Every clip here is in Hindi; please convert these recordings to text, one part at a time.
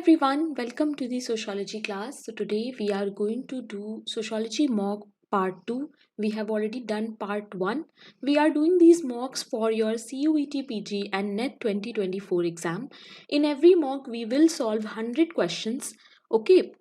everyone, welcome to the sociology class. So today we are going to do sociology mock part 2. We have already done part 1. We are doing these mocks for your CUET PG and NET 2024 exam. In every mock we will solve 100 questions. Okay.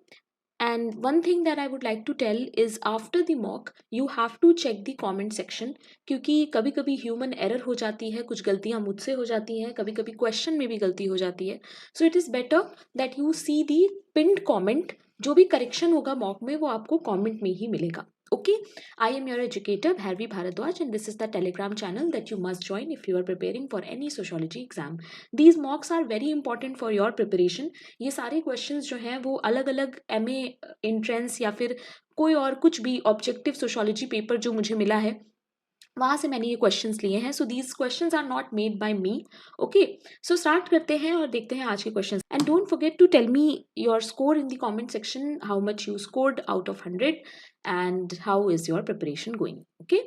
And one thing that I would like to tell is after the mock you have to check the comment section, क्योंकि कभी कभी ह्यूमन एरर हो जाती है, कुछ गलतियां मुझसे हो जाती हैं, कभी कभी क्वेश्चन में भी गलती हो जाती है. So it is better that you see the pinned comment. जो भी करेक्शन होगा मॉक में वो आपको कमेंट में ही मिलेगा. Okay, I am your educator Bharvi Bharadwaj and this is the Telegram channel that you must join if you are preparing for any sociology exam. These mocks are very important for your preparation. ये सारे questions जो हैं वो अलग अलग MA entrance या फिर कोई और कुछ भी ऑब्जेक्टिव सोशोलॉजी पेपर जो मुझे मिला है वहाँ से मैंने ये क्वेश्चंस लिए हैं. So these questions are not made by me. Okay, so start करते हैं और देखते हैं आज के questions. And don't forget to tell me your score in the comment section, how much you scored out of 100 and how is your preparation going. Okay,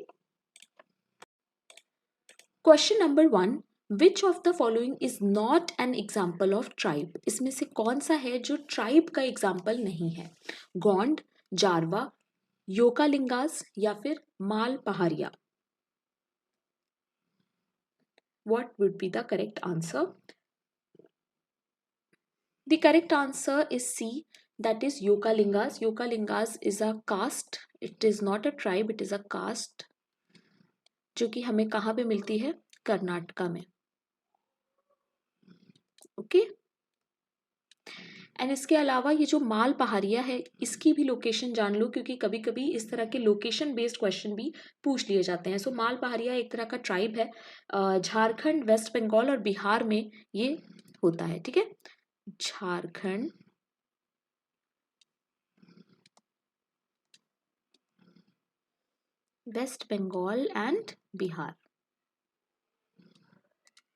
question number 1, which of the following is not an example of tribe. इसमें से कौन सा है जो ट्राइब का एग्जाम्पल नहीं है? गोंड, जारवा, योकालिंगास या फिर माल पहाड़िया. What would be the correct answer? The correct answer is C, that is Yokalingas. Yokalingas is a caste. It is not a tribe, it is a caste जो कि हमें कहाँ पे मिलती है? कर्नाटका में. ओके, एंड इसके अलावा ये जो माल पहाड़िया है इसकी भी लोकेशन जान लो, क्योंकि कभी कभी इस तरह के लोकेशन बेस्ड क्वेश्चन भी पूछ लिए जाते हैं. सो माल पहाड़िया एक तरह का ट्राइब है. झारखंड, वेस्ट बंगाल और बिहार में ये होता है. ठीक है, झारखंड, वेस्ट बंगाल एंड बिहार.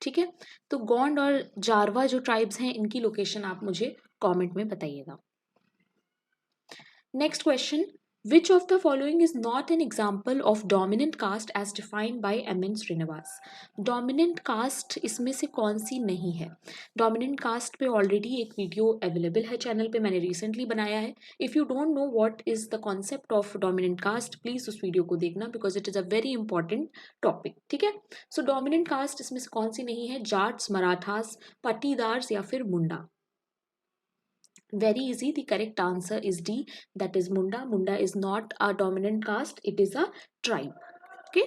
ठीक है, तो गोंड और जारवा जो ट्राइब्स हैं इनकी लोकेशन आप मुझे कमेंट में बताइएगा. Next question, which of the following is not an example of dominant caste as defined by M.N.. Srinivas. Dominant caste इसमें से कौन सी नहीं है? डोमिनेंट कास्ट पे ऑलरेडी एक वीडियो अवेलेबल है चैनल पे, मैंने रिसेंटली बनाया है. If you don't know what is the concept of dominant caste, please उस वीडियो को देखना because it is a very important topic. ठीक है, सो डोमिनेंट कास्ट इसमें से कौन सी नहीं है? जाट्स, मराठास, पट्टीदार्स या फिर मुंडा. Very easy, the correct answer is D, that is Munda. Munda is not a dominant caste, it is a tribe. Okay.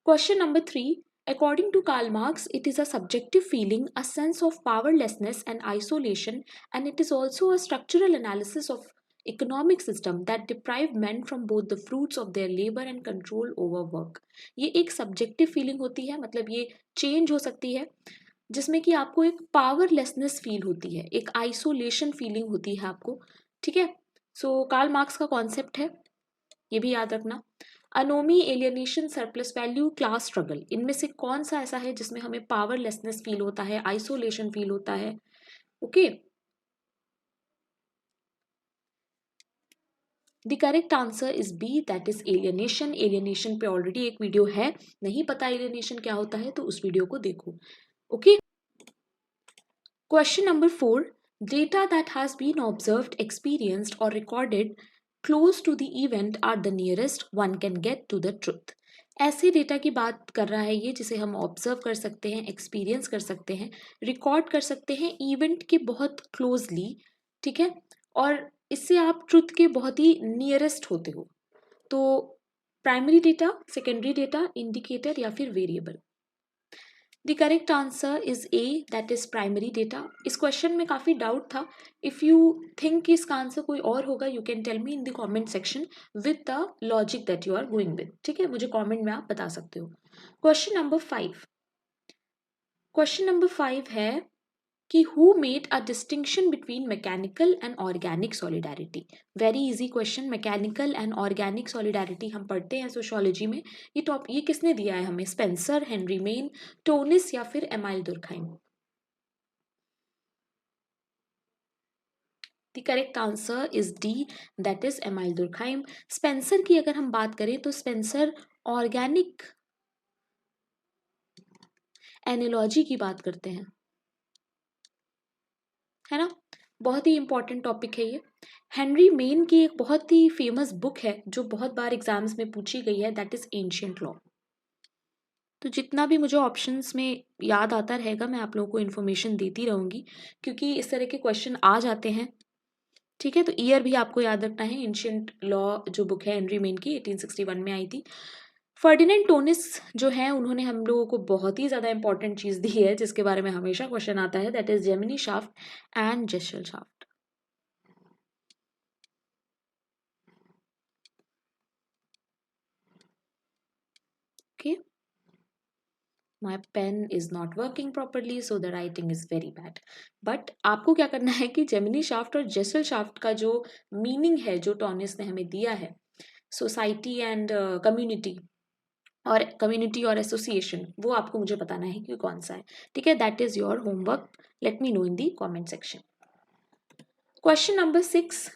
Question number 3, according to Karl Marx, it is a subjective feeling, a sense of powerlessness and isolation, and it is also a structural analysis of economic system that deprive men from both the fruits of their labor and control over work. ये एक subjective feeling होती है, मतलब ये change हो सकती है जिसमें कि आपको एक पावरलेसनेस फील होती है, एक आइसोलेशन फीलिंग होती है आपको. ठीक है, सो कार्ल मार्क्स का कॉन्सेप्ट है, ये भी याद रखना. Anomie, alienation, surplus value, class struggle, इनमें से कौन सा ऐसा है जिसमें हमें पावरलेसनेस फील होता है, आइसोलेशन फील होता है? Okay, the correct answer is B, that is alienation. Alienation पे ऑलरेडी एक वीडियो है, नहीं पता एलियनेशन क्या होता है तो उस वीडियो को देखो. Okay, question number 4, data that has been observed, experienced or recorded close to the event are the nearest one can get to the truth. ऐसे डेटा की बात कर रहा है ये जिसे हम ऑब्जर्व कर सकते हैं, एक्सपीरियंस कर सकते हैं, रिकॉर्ड कर सकते हैं इवेंट के बहुत क्लोजली. ठीक है, और इससे आप ट्रुथ के बहुत ही नियरेस्ट होते हो. तो primary data, secondary data, indicator या फिर variable. The correct answer is A, that is primary data. इस क्वेश्चन में काफ़ी डाउट था. इफ़ यू थिंक कि इसका आंसर कोई और होगा you can tell me in the comment section with the logic that you are going with. ठीक है, मुझे कमेंट में आप बता सकते हो. क्वेश्चन नंबर 5, क्वेश्चन नंबर 5 है कि who made a distinction between mechanical and organic solidarity. Very easy question. Mechanical and organic solidarity हम पढ़ते हैं सोशियोलॉजी में. ये किसने दिया है हमें? स्पेंसर, हेनरी मेन, टोनिस या फिर amyl दुर्खाइम. The correct answer is D, that is amyl दुर्खाइम. Spencer की अगर हम बात करें तो स्पेंसर ऑर्गेनिक एनालॉजी की बात करते हैं, है ना। बहुत ही इंपॉर्टेंट टॉपिक है ये। हेनरी मेन की एक बहुत ही फेमस बुक है जो बहुत बार एग्जाम्स में पूछी गई है, दैट इज एंशिएंट लॉ। तो जितना भी मुझे ऑप्शंस में याद आता रहेगा मैं आप लोगों को इन्फॉर्मेशन देती रहूंगी, क्योंकि इस तरह के क्वेश्चन आ जाते हैं, ठीक है। तो ईयर भी आपको याद रखना है। एंशिएंट लॉ जो बुक है हेनरी मेन की 1861 में आई थी। फर्डिनेंड टोनिस जो है उन्होंने हम लोगों को बहुत ही ज़्यादा इंपॉर्टेंट चीज़ दी है जिसके बारे में हमेशा क्वेश्चन आता है, that is Gemeinschaft and Gesellschaft. Okay, my pen is not working properly so the writing is very bad. But आपको क्या करना है कि जेमिनी शाफ्ट और जेसल शाफ्ट का जो मीनिंग है जो टॉनिस ने हमें दिया है, सोसाइटी एंड कम्युनिटी और एसोसिएशन, वो आपको मुझे बताना है कि कौन सा है, ठीक है। That is your homework, late me know in the comment section. Question number 6,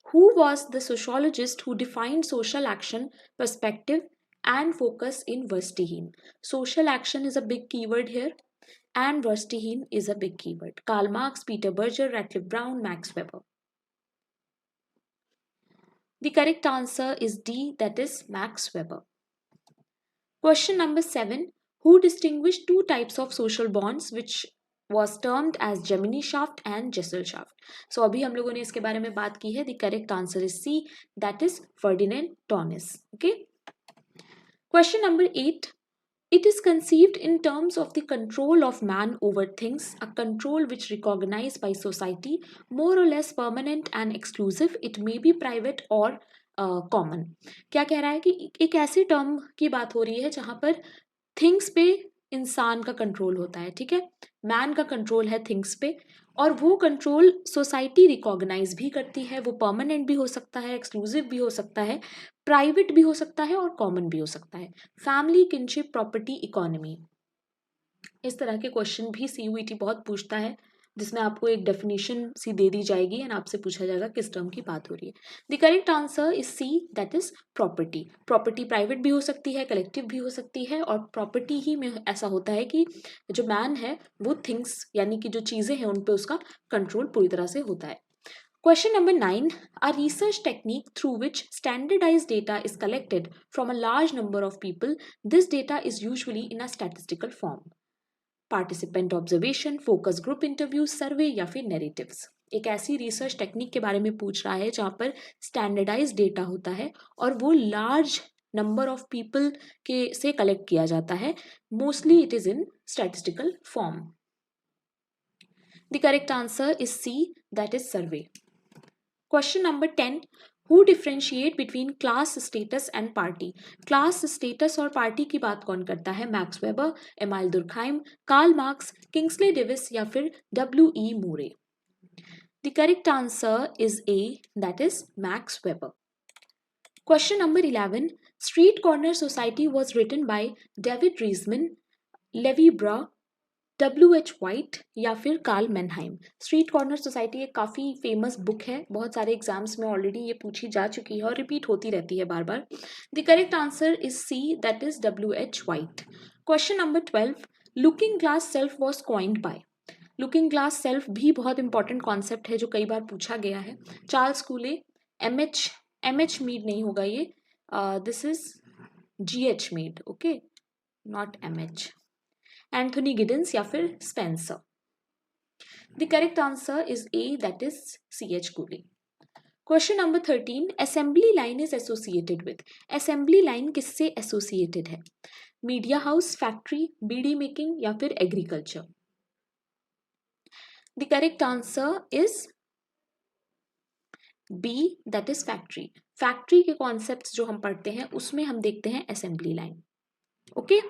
who was the sociologist who defined social action, perspective, and focus in Verstehen? Social action is a big keyword here, and Verstehen is a big keyword. Karl Marx, Peter Berger, Radcliffe Brown, Max Weber. The correct answer is D, that is Max Weber. Question number 7, who distinguished two types of social bonds which was termed as Gemini shaft and Jessel shaft? So अभी हम लोगों ने इसके बारे में बात की है. The correct answer is C, that is Ferdinand Tönnies. Okay. Question number 8. It is conceived in terms of the control of man over things, a control which recognized by society, more or less permanent and exclusive. It may be private or common. क्या कह रहा है कि एक ऐसी टर्म की बात हो रही है जहां पर थिंग्स पे इंसान का कंट्रोल होता है, ठीक है। मैन का कंट्रोल है थिंग्स पे, और वो कंट्रोल सोसाइटी रिकॉग्नाइज भी करती है। वो परमानेंट भी हो सकता है, एक्सक्लूसिव भी हो सकता है, प्राइवेट भी हो सकता है और कॉमन भी हो सकता है। फैमिली, किनशिप, प्रॉपर्टी, इकोनॉमी, इस तरह के क्वेश्चन भी सीयूईटी बहुत पूछता है, जिसमें आपको एक डेफिनेशन सी दे दी जाएगी एंड आपसे पूछा जाएगा किस टर्म की बात हो रही है। The correct answer is C, that is property. Property private भी हो सकती है, कलेक्टिव भी हो सकती है, और प्रॉपर्टी ही में ऐसा होता है कि जो मैन है वो थिंग्स यानी कि जो चीज़ें हैं उन पर उसका कंट्रोल पूरी तरह से होता है। Question number 9. A research technique through which standardized data is collected from a large number of people. This data is usually in a statistical form. Participant observation, focus group interview, survey या फिर नैरेटिव्स। एक ऐसी रिसर्च टेक्निक के बारे में पूछ रहा है जहां पर स्टैंडर्डाइज डेटा होता है और वो लार्ज नंबर ऑफ पीपल के से कलेक्ट किया जाता है। Mostly it is in statistical form. The correct answer is C, that is survey. Question number 10. Who differentiate between class status and party? Class status और पार्टी की बात कौन करता है? Max Weber, Emile Durkheim, Karl Marx, Kingsley Davis या फिर W.E. Moore. The correct answer is A, that is Max Weber. Question number 11. Street Corner Society was written by David Riesman, Levi Bra, W.H. White या फिर कार्ल मेनहाइम। स्ट्रीट कॉर्नर सोसाइटी एक काफ़ी फेमस बुक है, बहुत सारे एग्जाम्स में ऑलरेडी ये पूछी जा चुकी है और रिपीट होती रहती है बार बार। The correct answer is C, that is W.H. White. Question number 12. Looking glass self was coined by. Looking glass self भी बहुत इंपॉर्टेंट कॉन्सेप्ट है जो कई बार पूछा गया है। Charles Cooley, M H Mead नहीं होगा ये, this is G.H. Mead, okay, not M.H. Anthony Giddens या फिर Spencer. The correct answer is A, that is C.H. Cooley. Question number 13. Assembly line is associated with. Assembly line किससे एसोसिएटेड है? Media house, factory, bidi making या फिर agriculture. The correct answer is B, that is factory. Factory के कॉन्सेप्ट्स जो हम पढ़ते हैं उसमें हम देखते हैं assembly line, okay.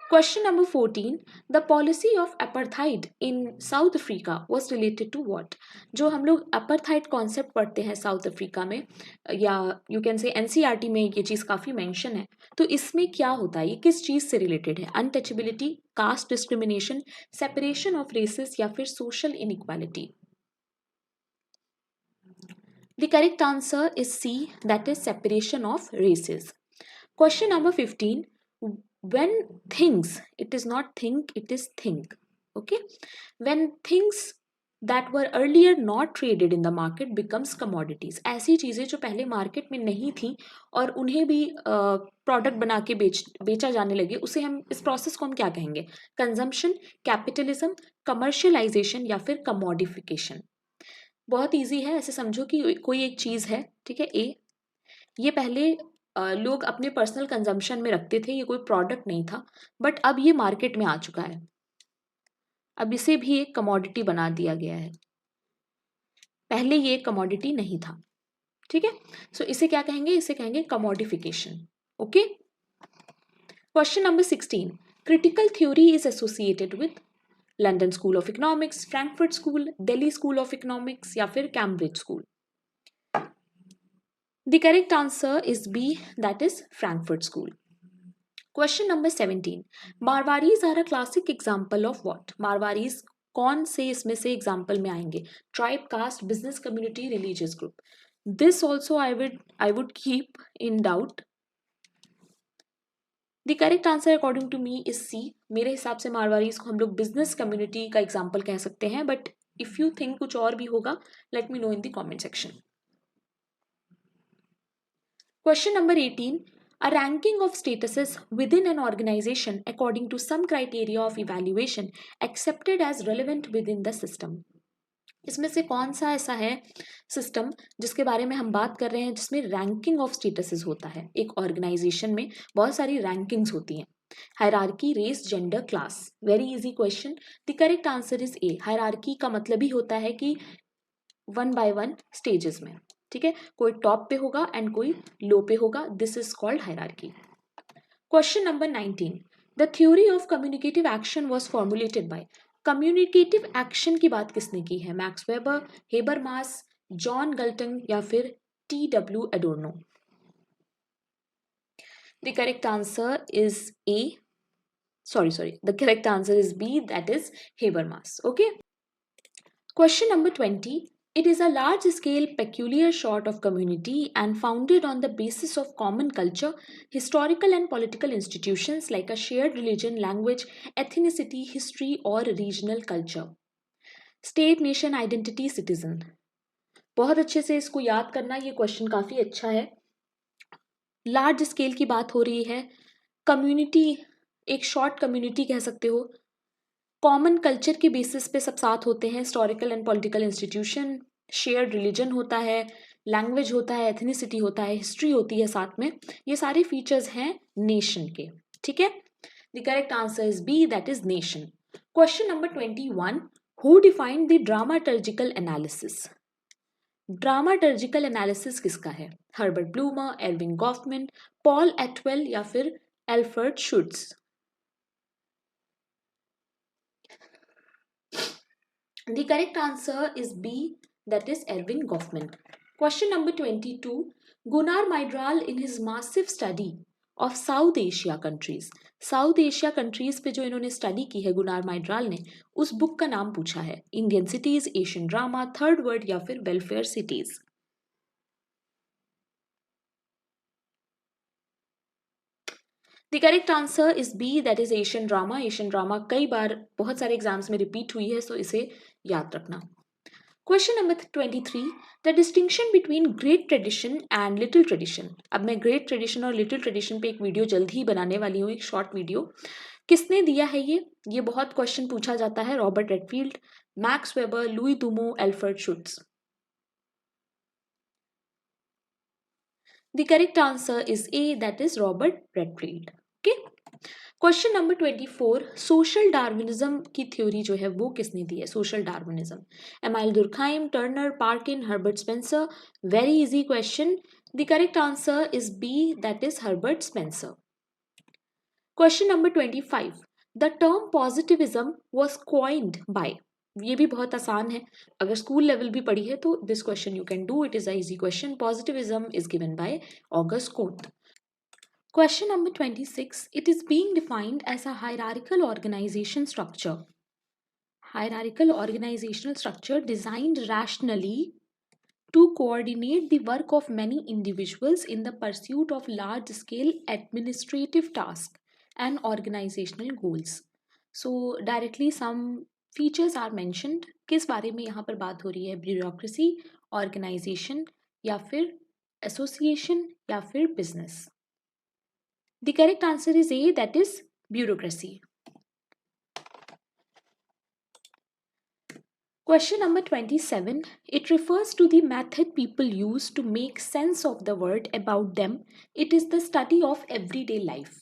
Question number 14. The policy of apartheid in South Africa was related to what? जो हम लोग apartheid concept पढ़ते हैं साउथ अफ्रीका में, या यू कैन से NCERT में ये चीज़ काफ़ी मेंशन है, तो इसमें क्या होता है, ये किस चीज़ से रिलेटेड है? Untouchability, caste discrimination, separation of races या फिर social inequality. The correct answer is C, that is separation of races. Question number 15. when things, it is not think, it is think. Okay, when things that were earlier not traded in the market becomes commodities, ऐसी चीजें जो पहले मार्केट में नहीं थी और उन्हें भी प्रोडक्ट बना के बेचा जाने लगे, उसे हम, इस प्रोसेस को हम क्या कहेंगे? कंजम्पशन, कैपिटलिज्म, कमर्शियलाइजेशन या फिर कमोडिफिकेशन। बहुत इजी है, ऐसे समझो कि कोई एक चीज है, ठीक है, ए, ये पहले लोग अपने पर्सनल कंजम्पशन में रखते थे, ये कोई प्रोडक्ट नहीं था, बट अब ये मार्केट में आ चुका है, अब इसे भी एक कमोडिटी बना दिया गया है, पहले ये एक कमोडिटी नहीं था। ठीक है, सो इसे क्या कहेंगे? इसे कहेंगे commodification. Okay, question number 16, critical theory is associated with London school of economics, Frankfurt school, Delhi school of economics या फिर Cambridge school. The correct answer is B, that is Frankfurt School. Question number 17. Marwaris are a classic example of what? Marwaris कौन से इसमें से एग्जाम्पल में आएंगे? Tribe, caste, business community, religious group. This also I would keep in doubt. The correct answer according to me is C. मेरे हिसाब से मारवारीज को हम लोग बिजनेस कम्युनिटी का एग्जाम्पल कह सकते हैं, बट इफ यू थिंक कुछ और भी होगा, late me know in the comment section. Question number 18. A ranking of statuses within an organization according to some criteria of evaluation accepted as relevant within the system. इसमें से कौन सा ऐसा है सिस्टम जिसके बारे में हम बात कर रहे हैं, जिसमें रैंकिंग ऑफ स्टेटसेस होता है? एक ऑर्गेनाइजेशन में बहुत सारी रैंकिंग्स होती हैं, hierarchy, race, gender, class. Very easy question. The correct answer is A. Hierarchy का मतलब ही होता है कि 1 by 1 स्टेजेस में, ठीक है, कोई टॉप पे होगा एंड कोई लो पे होगा, this is called hierarchy. Question number 19. The theory of communicative action was formulated by. Communicative action की बात किसने की है? Max Weber, Habermas, John Galton या फिर T.W. Adorno. The correct answer is A, sorry, the correct answer is B, that is Habermas. Okay, question number 20. It is a large scale peculiar sort of community and founded on the basis of common culture, historical and political institutions like a shared religion, language, ethnicity, history or regional culture. State, nation, identity, citizen. बहुत अच्छे से इसको याद करना, ये क्वेश्चन काफी अच्छा है। लार्ज स्केल की बात हो रही है, कम्युनिटी, एक शॉर्ट कम्युनिटी कह सकते हो, कॉमन कल्चर के बेसिस पे सब साथ होते हैं, historical and political institution, shared religion होता है, लैंग्वेज होता है, एथनिसिटी होता है, हिस्ट्री होती है साथ में, ये सारे फीचर्स हैं नेशन के। ठीक है, the correct answer is B, that is nation. Question number 21. Who defined the dramaturgical analysis? Dramaturgical analysis किसका है? Herbert Blumer, Alvin Goffman, Paul Atwell या फिर Alfred Schutz. The correct answer is B, that is Ervin Goffman. Question number 22. Gunnar Myrdal in his massive study of South Asia countries, South Asia countries पे जो इन्होंने स्टडी की है गुनार माइड्राल ने, उस बुक का नाम पूछा है। Indian cities, Asian drama, third world या फिर welfare cities. The correct answer is B, that is Asian drama. Asian drama कई बार बहुत सारे एग्जाम्स में रिपीट हुई है, सो इसे याद रखना। Question number 23. The distinction between great tradition and little tradition. अब मैं ग्रेट ट्रेडिशन और लिटिल ट्रेडिशन पे एक वीडियो जल्द ही बनाने वाली हूँ, एक शॉर्ट वीडियो। किसने दिया है ये बहुत क्वेश्चन पूछा जाता है। Robert Redfield, Max Weber, Louis Dumont, Alfred Schutz. The correct answer is A, that is Robert Redfield. Okay, question number 24. Social Darwinism की थ्योरी जो है वो किसने दी है? Social Darwinism, Emile Durkheim, Turner, Parkin, Herbert Spencer. Very easy question. The correct answer is B, that is Herbert Spencer. Question number 25. The term positivism was coined by. ये भी बहुत आसान है, अगर स्कूल लेवल भी पढ़ी है तो this question you can do, it is a easy question. Positivism is given by August Comte. Question number 26. It is being defined as a hierarchical organization structure. Hierarchical organizational structure designed rationally to coordinate the work of many individuals in the pursuit of large-scale administrative tasks. and organizational goals. So directly some features are mentioned. किस बारे में यहाँ पर बात हो रही है? ब्यूरोक्रेसी, ऑर्गेनाइजेशन या फिर एसोसिएशन या फिर business? The correct answer is A, that is bureaucracy. Question number 27. It refers to the method people use to make sense of the world about them. It is the study of everyday life.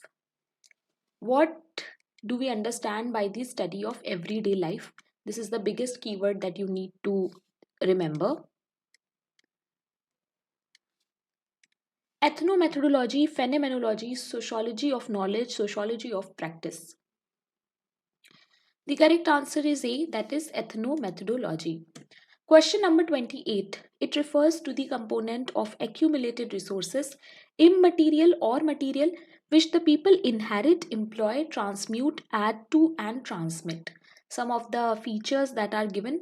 What do we understand by the study of everyday life? This is the biggest keyword that you need to remember. Ethnomethodology, phenomenology, sociology of knowledge, sociology of practice. The correct answer is A, that is ethnomethodology. Question number 28. It refers to the component of accumulated resources, immaterial or material, which the people inherit, employ, transmute, add to and transmit. Some of the features that are given.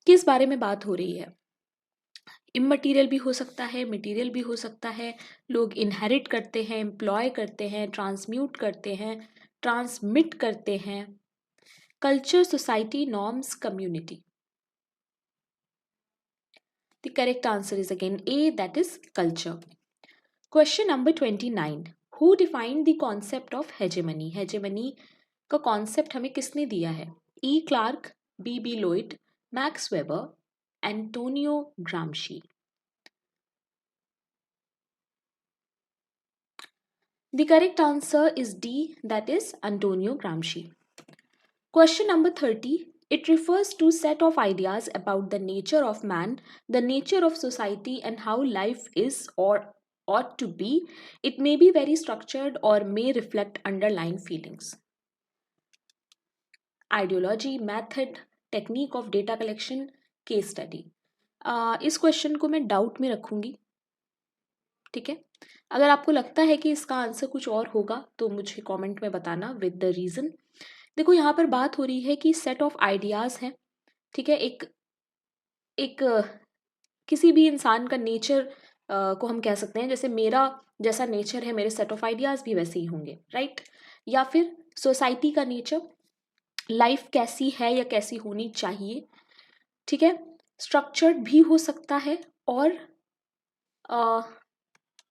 किस बारे में बात हो रही है? इममटीरियल भी हो सकता है, मटीरियल भी हो सकता है, लोग इनहेरिट करते हैं, एम्प्लॉय करते हैं, ट्रांसम्यूट करते हैं, ट्रांसमिट करते हैं. Culture, society, norms, community. The correct answer is again A, that is culture. Question number 29. Who defined the concept of hegemony? Hegemony का concept हमें किसने दिया है? E. Clark, B. Lloyd, Max Weber, Antonio Gramsci. The correct answer is D, that is Antonio Gramsci. Question number 30. It refers to set of ideas about the nature of man, the nature of society, and how life is or ought to be. It may be very structured or may reflect underlying feelings. Ideology, method, technique of data collection, case study. इस क्वेश्चन को मैं डाउट में रखूंगी. ठीक है, अगर आपको लगता है कि इसका आंसर कुछ और होगा तो मुझे कमेंट में बताना विद द रीजन. देखो यहाँ पर बात हो रही है कि सेट ऑफ आइडियाज हैं. ठीक है, एक किसी भी इंसान का नेचर को हम कह सकते हैं, जैसे मेरा जैसा नेचर है मेरे सेट ऑफ आइडियाज भी वैसे ही होंगे, राइट? या फिर सोसाइटी का नेचर, लाइफ कैसी है या कैसी होनी चाहिए. ठीक है, स्ट्रक्चर्ड भी हो सकता है और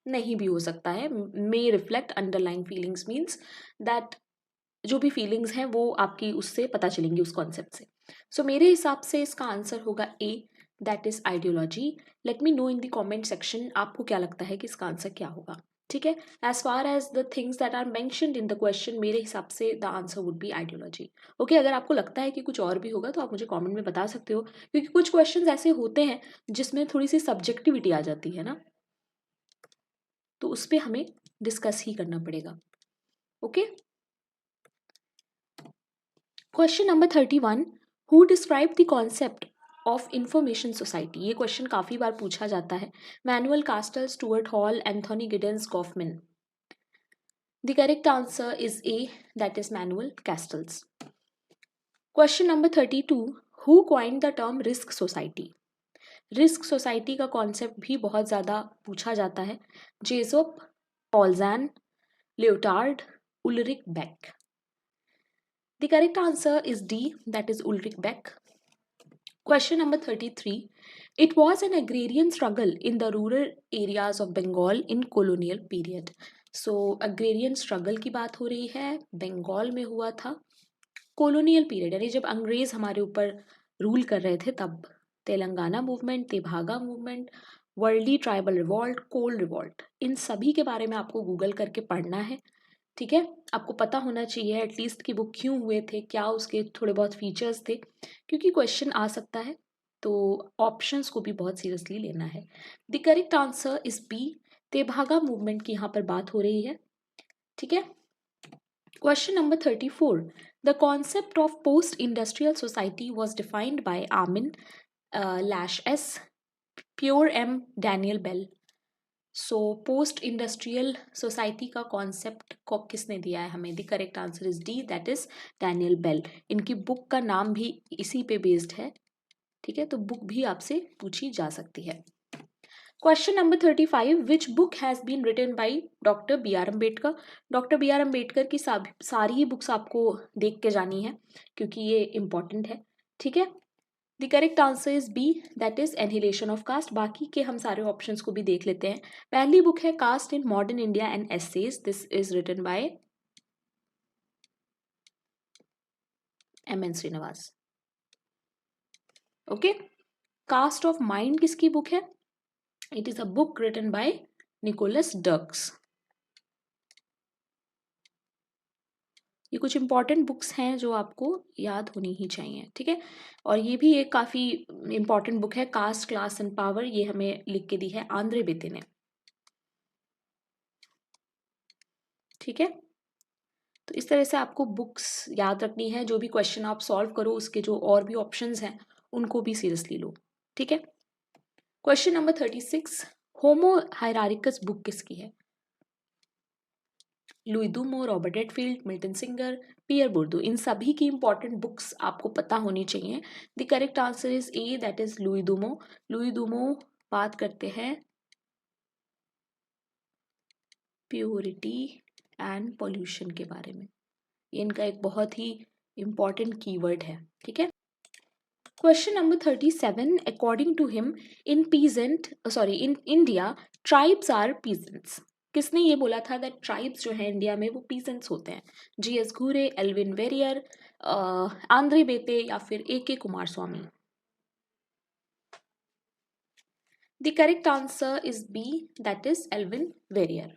नहीं भी हो सकता है. May reflect underlying feelings means that जो भी फीलिंग्स हैं वो आपकी उससे पता चलेंगी उस कॉन्सेप्ट से. सो मेरे हिसाब से इसका आंसर होगा A, that is ideology. Let me know in the comment section आपको क्या लगता है कि इसका आंसर क्या होगा. ठीक है, as far as the things that are mentioned in the question, मेरे हिसाब से the answer would be ideology. Okay, अगर आपको लगता है कि कुछ और भी होगा तो आप मुझे कमेंट में बता सकते हो, क्योंकि कुछ क्वेश्चंस ऐसे होते हैं जिसमें थोड़ी सी सब्जेक्टिविटी आ जाती है ना, तो उस पर हमें डिस्कस ही करना पड़ेगा. Okay. Question number 31. Who described the concept of information society? ये क्वेश्चन काफी बार पूछा जाता है. Manual कास्टल, Stuart hall, Anthony Giddens, Goffman. The correct answer is A, that is Manuel Castells. Question number 32. Who coined the term risk society? Risk society का कॉन्सेप्ट भी बहुत ज़्यादा पूछा जाता है. जेसोप, पॉल्जैन, Lyotard, Ulrich Beck. The correct answer is D, that is Ulrich Beck. Question number 33. It was an agrarian struggle in the rural areas of Bengal in colonial period. So agrarian struggle की बात हो रही है, बंगाल में हुआ था colonial period, यानी जब अंग्रेज हमारे ऊपर रूल कर रहे थे तब. Telangana movement, Tebhaga movement, Warli tribal revolt, Kol revolt, इन सभी के बारे में आपको गूगल करके पढ़ना है. ठीक है, आपको पता होना चाहिए एटलीस्ट कि वो क्यों हुए थे, क्या उसके थोड़े बहुत फीचर्स थे, क्योंकि क्वेश्चन आ सकता है, तो ऑप्शंस को भी बहुत सीरियसली लेना है. The correct answer is B, Tebhaga movement की यहाँ पर बात हो रही है. ठीक है. Question number 34. The concept of post industrial society was defined by आमिन लैश एस, प्योर एम, Daniel Bell. So post industrial society का कॉन्सेप्ट को किसने दिया है हमें? The correct answer is D, that is Daniel Bell. इनकी बुक का नाम भी इसी पे बेस्ड है. ठीक है, तो बुक भी आपसे पूछी जा सकती है. Question number 35, which book has been written by doctor B R Ambedkar. Doctor B R Ambedkar की सारी ही बुक्स आपको देख के जानी है क्योंकि ये इंपॉर्टेंट है, ठीक है। The correct answer is B, that is annihilation of caste. बाकी के हम सारे ऑप्शंस को भी देख लेते हैं। पहली बुक है caste in modern India and essays, this is written by M.N.. Srinivas. Okay, caste of mind किसकी बुक है? It is a book written by Nicholas Dirks. ये कुछ इंपॉर्टेंट बुक्स हैं जो आपको याद होनी ही चाहिए, ठीक है। और ये भी एक काफ़ी इंपॉर्टेंट बुक है, कास्ट क्लास एंड पावर, ये हमें लिख के दी है आंद्रे बेते ने, ठीक है। तो इस तरह से आपको बुक्स याद रखनी है। जो भी क्वेश्चन आप सॉल्व करो उसके जो और भी ऑप्शंस हैं उनको भी सीरियसली लो, ठीक है। Question number 36, Homo Hierarchicus book किसकी है? Louis Dumont, Robert Atfield, Milton Singer, Pierre Bourdieu. इन सभी की इंपॉर्टेंट बुक्स आपको पता होनी चाहिए। The correct answer is A, that is Louis Dumont. Louis Dumont बात करते हैं प्योरिटी एंड पॉल्यूशन के बारे में। ये इनका एक बहुत ही इंपॉर्टेंट कीवर्ड है, ठीक है। Question number 37, according to him in in India tribes are peasants. किसने ये बोला था दैट ट्राइब्स जो है इंडिया में वो पीजेंट्स होते हैं? जी.एस. घूरे, एल्विन वेरियर, आंद्रे बेते या फिर A K. Coomaraswamy. The correct answer is B, that is Elwin Verrier.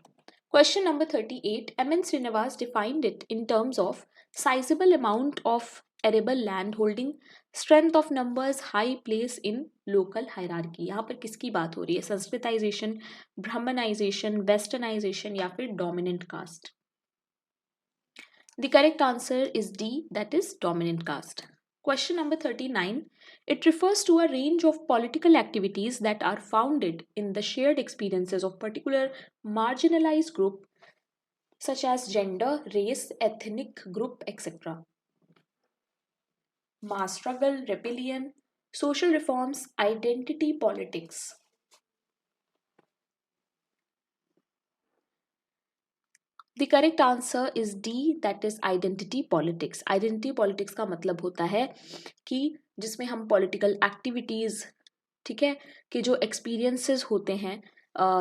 Question number 38, M.N. Srinivas defined it in terms of sizable amount of arable land holding, strength of numbers, high place in local hierarchy। यहाँ पर किसकी बात हो रही है? संस्कृताइजेशन, ब्राह्मणाइजेशन, वेस्टर्नाइजेशन या फिर dominant caste? The correct answer is D, that is dominant caste. Question number 39. It refers to a range of political activities that are founded in the shared experiences of particular marginalized group such as gender, race, ethnic group, etc. Mass struggle, rebellion, social reforms, identity politics. The correct answer is D, that is identity politics. Identity politics का मतलब होता है कि जिसमें हम political activities, ठीक है, कि जो experiences होते हैं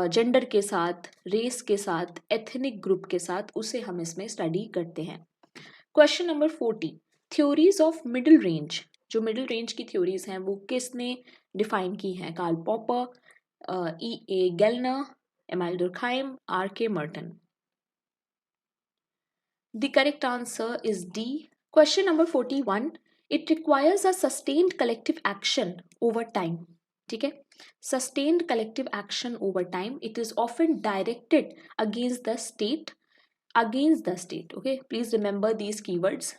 जेंडर के साथ, रेस के साथ, एथनिक ग्रुप के साथ, उसे हम इसमें स्टडी करते हैं। Question number 40, theories of middle range. जो मिडिल रेंज की थ्योरीज हैं वो किसने डिफाइन की हैं? Karl Popper, E.A. Gellner, Emile Durkheim, R.K. Merton. The correct answer is D. Question number 41. It requires a sustained collective action over time. ठीक है, sustained collective action over time. It is often directed against the state. Okay, please remember these keywords.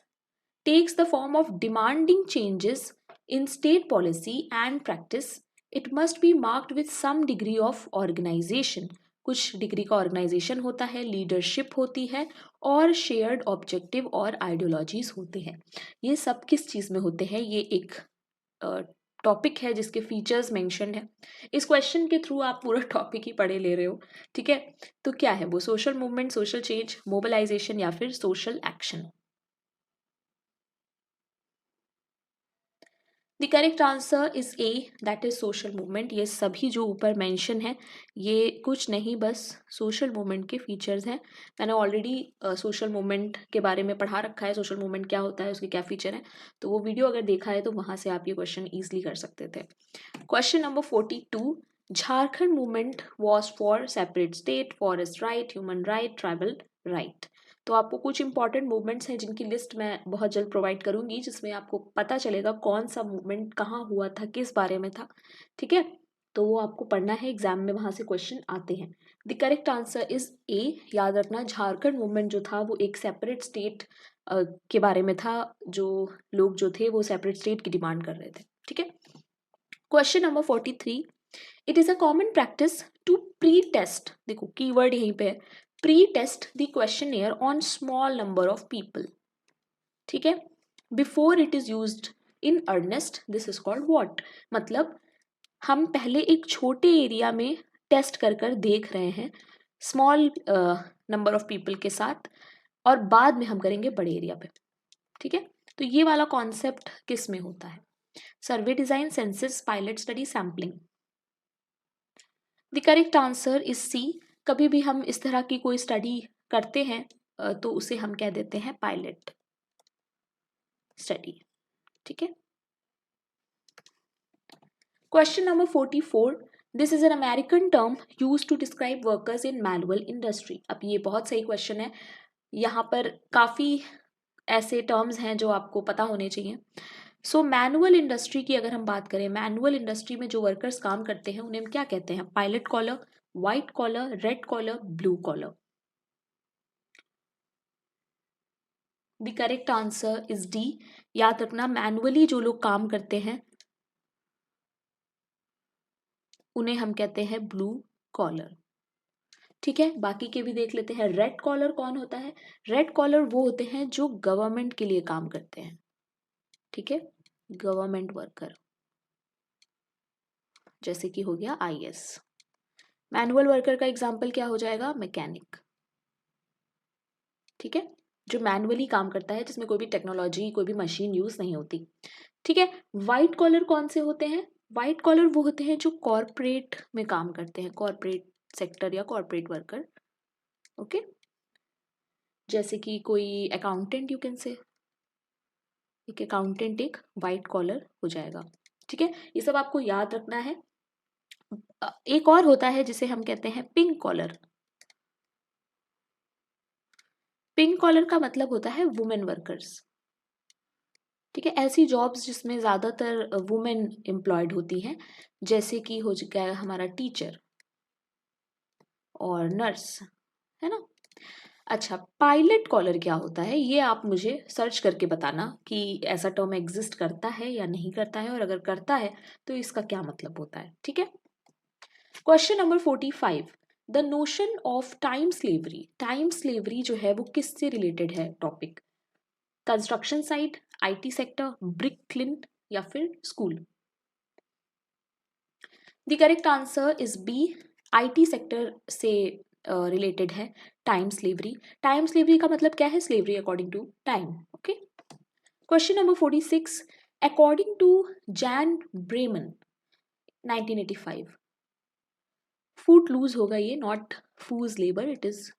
Takes the form of demanding changes in state policy and practice. It must be marked with some degree of organization. कुछ डिग्री का ऑर्गेनाइजेशन होता है, लीडरशिप होती है और शेयर्ड ऑब्जेक्टिव और आइडियोलॉजीज होते हैं। ये सब किस चीज़ में होते हैं? ये एक टॉपिक है जिसके फीचर्स मेंशन्ड है। इस क्वेश्चन के थ्रू आप पूरा टॉपिक ही पढ़े ले रहे हो, ठीक है। तो क्या है वो? Social movement, social change, mobilization या फिर social action? The correct answer is A, that is social movement. ये सभी जो ऊपर मेंशन है ये कुछ नहीं बस सोशल मूवमेंट के फीचर्स हैं। मैंने ऑलरेडी सोशल मूवमेंट के बारे में पढ़ा रखा है, सोशल मूवमेंट क्या होता है, उसके क्या फीचर हैं। तो वो वीडियो अगर देखा है तो वहाँ से आप ये क्वेश्चन ईजिली कर सकते थे। Question number 42, Jharkhand movement was for separate state, forest right, human right, tribal right. तो आपको कुछ इंपॉर्टेंट मूवमेंट्स हैं जिनकी लिस्ट मैं बहुत जल्द प्रोवाइड करूंगी, जिसमें आपको पता चलेगा कौन सा मूवमेंट कहाँ हुआ था, किस बारे में था, ठीक है। तो वो आपको पढ़ना है, एग्जाम में वहां से क्वेश्चन आते हैं। द करेक्ट आंसर इज ए। याद रखना, झारखंड मूवमेंट जो था वो एक सेपरेट स्टेट के बारे में था। जो लोग जो थे वो सेपरेट स्टेट की डिमांड कर रहे थे, ठीक है। Question number 43, it is a common practice to pre test, देखो कीवर्ड यहीं पे है, pre-test the questionnaire on small number of people, ठीक है, before it is used in earnest, this is called what? मतलब हम पहले एक छोटे एरिया में टेस्ट कर कर देख रहे हैं स्मॉल नंबर ऑफ पीपल के साथ, और बाद में हम करेंगे बड़े एरिया पे। ठीक है, तो ये वाला कॉन्सेप्ट किस में होता है? Survey design, census, pilot study, sampling. The correct answer is C. कभी भी हम इस तरह की कोई स्टडी करते हैं तो उसे हम कह देते हैं पायलट स्टडी। ठीक है, question number 44, this is an American term use to describe workers in manual industry. अब ये बहुत सही क्वेश्चन है, यहाँ पर काफ़ी ऐसे टर्म्स हैं जो आपको पता होने चाहिए। सो मैनुअल इंडस्ट्री की अगर हम बात करें, मैनुअल इंडस्ट्री में जो वर्कर्स काम करते हैं उन्हें हम क्या कहते हैं? Pilot collar, white collar, red collar, blue collar. The correct answer is D. याद रखना, मैनुअली जो लोग काम करते हैं उन्हें हम कहते हैं ब्लू कॉलर। ठीक है, बाकी के भी देख लेते हैं। रेड कॉलर कौन होता है? रेड कॉलर वो होते हैं जो गवर्नमेंट के लिए काम करते हैं। ठीक है, गवर्नमेंट वर्कर, जैसे कि हो गया आईएएस। मैनुअल वर्कर का एग्जाम्पल क्या हो जाएगा? मैकेनिक। ठीक है, जो मैनुअली काम करता है, जिसमें कोई भी टेक्नोलॉजी, कोई भी मशीन यूज नहीं होती। ठीक है, व्हाइट कॉलर कौन से होते हैं? व्हाइट कॉलर वो होते हैं जो कॉरपोरेट में काम करते हैं, कॉरपोरेट सेक्टर या कॉरपोरेट वर्कर। ओके, जैसे कि कोई अकाउंटेंट, यू कैन से एक अकाउंटेंट एक व्हाइट कॉलर हो जाएगा। ठीक है, ये सब आपको याद रखना है। एक और होता है जिसे हम कहते हैं पिंक कॉलर। पिंक कॉलर का मतलब होता है वुमेन वर्कर्स। ठीक है, ऐसी जॉब्स जिसमें ज़्यादातर वुमेन एम्प्लॉयड होती हैं, जैसे कि हो गया हमारा टीचर और नर्स, है ना। अच्छा, पायलट कॉलर क्या होता है, ये आप मुझे सर्च करके बताना कि ऐसा टर्म एग्जिस्ट करता है या नहीं करता है, और अगर करता है तो इसका क्या मतलब होता है। ठीक है, question number 45, the notion of time slavery. Time slavery जो है वो किससे रिलेटेड है topic? Construction site, IT sector, brick kiln, या फिर school? The correct answer is B, IT sector से रिलेटेड है टाइम स्लेवरी। टाइम स्लेवरी का मतलब क्या है? Slavery according to time. Okay, question number 46, according to Jan Breman 1985, foot loose होगा ये, not fuse labour, it is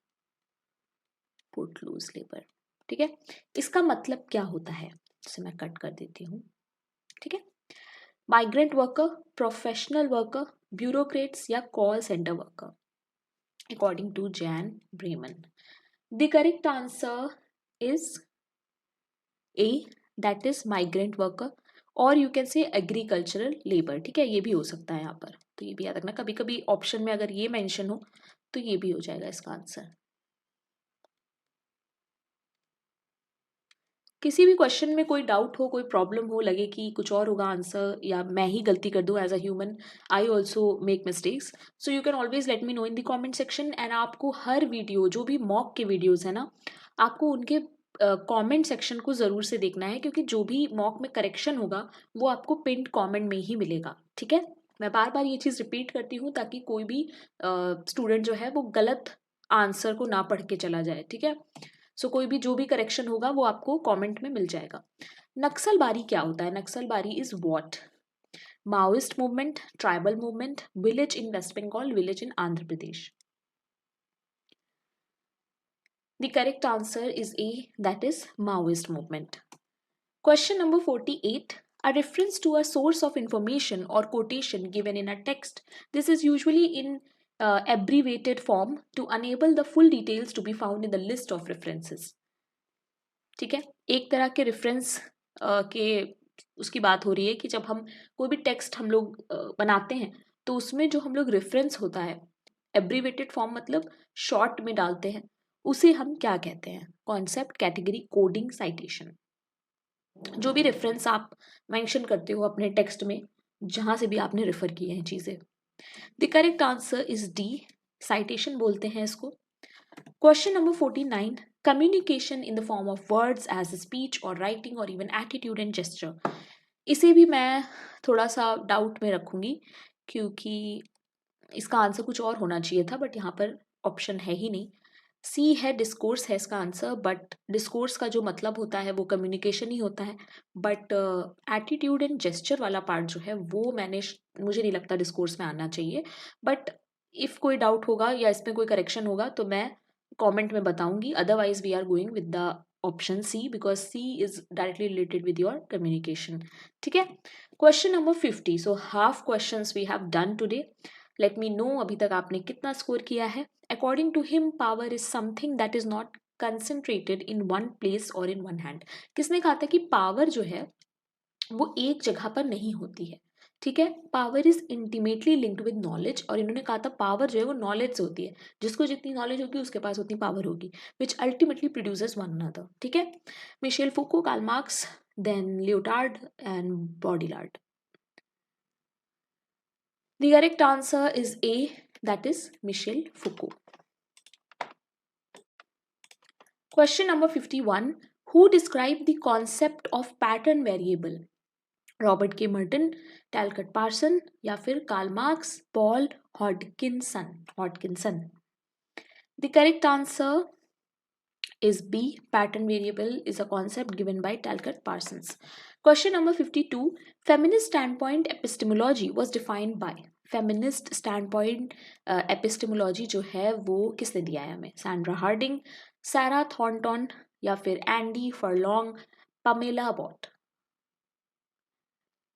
foot loose labour. ठीक है, इसका मतलब क्या होता है, जिसे मैं कट कर देती हूँ। ठीक है, migrant worker, professional worker, bureaucrats, या call centre worker, according to Jan Breman. The correct answer is A, that is migrant worker, और you can say agricultural labour. ठीक है, ये भी हो सकता है यहाँ पर, तो ये भी याद रखना, कभी कभी ऑप्शन में अगर ये मेंशन हो तो ये भी हो जाएगा इसका आंसर। किसी भी क्वेश्चन में कोई डाउट हो, कोई प्रॉब्लम हो, लगे कि कुछ और होगा आंसर, या मैं ही गलती कर दूं, as a human I also make mistakes, so you can always let me know in the comment section. And आपको हर वीडियो, जो भी मॉक के वीडियोस है ना, आपको उनके कमेंट सेक्शन को ज़रूर से देखना है, क्योंकि जो भी मॉक में करेक्शन होगा वो आपको पिंड कमेंट में ही मिलेगा। ठीक है, मैं बार बार ये चीज़ रिपीट करती हूँ ताकि कोई भी स्टूडेंट जो है वो गलत आंसर को ना पढ़ के चला जाए। ठीक है, सो कोई भी जो भी करेक्शन होगा वो आपको कमेंट में मिल जाएगा। नक्सलबारी क्या होता है? Naxalbari is what? Maoist movement, tribal movement, village in West Bengal, village in Andhra Pradesh? The correct answer is A, that is Maoist movement. Question number 48, a reference to a source of information or quotation given in a text. This is usually in abbreviated form to enable the full details to be found in the list of references. ठीक है, एक तरह के रेफरेंस के उसकी बात हो रही है कि जब हम कोई भी टेक्स्ट हम लोग बनाते हैं तो उसमें जो हम लोग रेफरेंस होता है, एब्रीवेटेड फॉर्म मतलब शॉर्ट में डालते हैं, उसे हम क्या कहते हैं? Concept, category, coding, citation. जो भी रेफरेंस आप मेंशन करते हो अपने टेक्स्ट में, जहां से भी आपने रेफर किए हैं चीजें। The correct answer is D, citation बोलते हैं इसको। Question number 49, communication in the form of words as speech और राइटिंग और इवन एटीट्यूड एंड जेस्चर। इसे भी मैं थोड़ा सा डाउट में रखूंगी, क्योंकि इसका आंसर कुछ और होना चाहिए था, बट यहाँ पर ऑप्शन है ही नहीं। सी है, डिस्कोर्स है इसका आंसर, बट डिस्कोर्स का जो मतलब होता है वो कम्युनिकेशन ही होता है, बट एटीट्यूड एंड जेस्चर वाला पार्ट जो है वो मुझे नहीं लगता डिस्कोर्स में आना चाहिए। बट इफ़ कोई डाउट होगा या इसमें कोई करेक्शन होगा तो मैं कमेंट में बताऊंगी, otherwise we are going with the option C, because C is directly related with your communication. ठीक है, question number 50। So half question we have done today. Let me know अभी तक आपने कितना स्कोर किया है। According to him power is something that is not concentrated in one place और इन वन हैंड। किसने कहा था कि पावर जो है वो एक जगह पर नहीं होती है। ठीक है, power is intimately linked with knowledge, और इन्होंने कहा था पावर जो है वो नॉलेज से होती है, जिसको जितनी नॉलेज होगी उसके पास उतनी पावर होगी, which ultimately produces one another. ठीक है, Michel Foucault, Karl Marx, then Lyotard and Baudrillard. The correct answer is A, that is Michel Foucault. Question number 51. Who described the concept of pattern variable? Robert K Merton, Talcott Parson या फिर Karl Marx, Paul Hodkinson. The correct answer is B. Pattern variable is a concept given by Talcott Parsons. Question number 52. Feminist standpoint epistemology was defined by. Feminist stand point epistemology जो है वो किसने दिया है हमें? सैंड्रा हार्डिंग, सारा थॉर्नटन या फिर Andy Furlong, Pamela Abbott.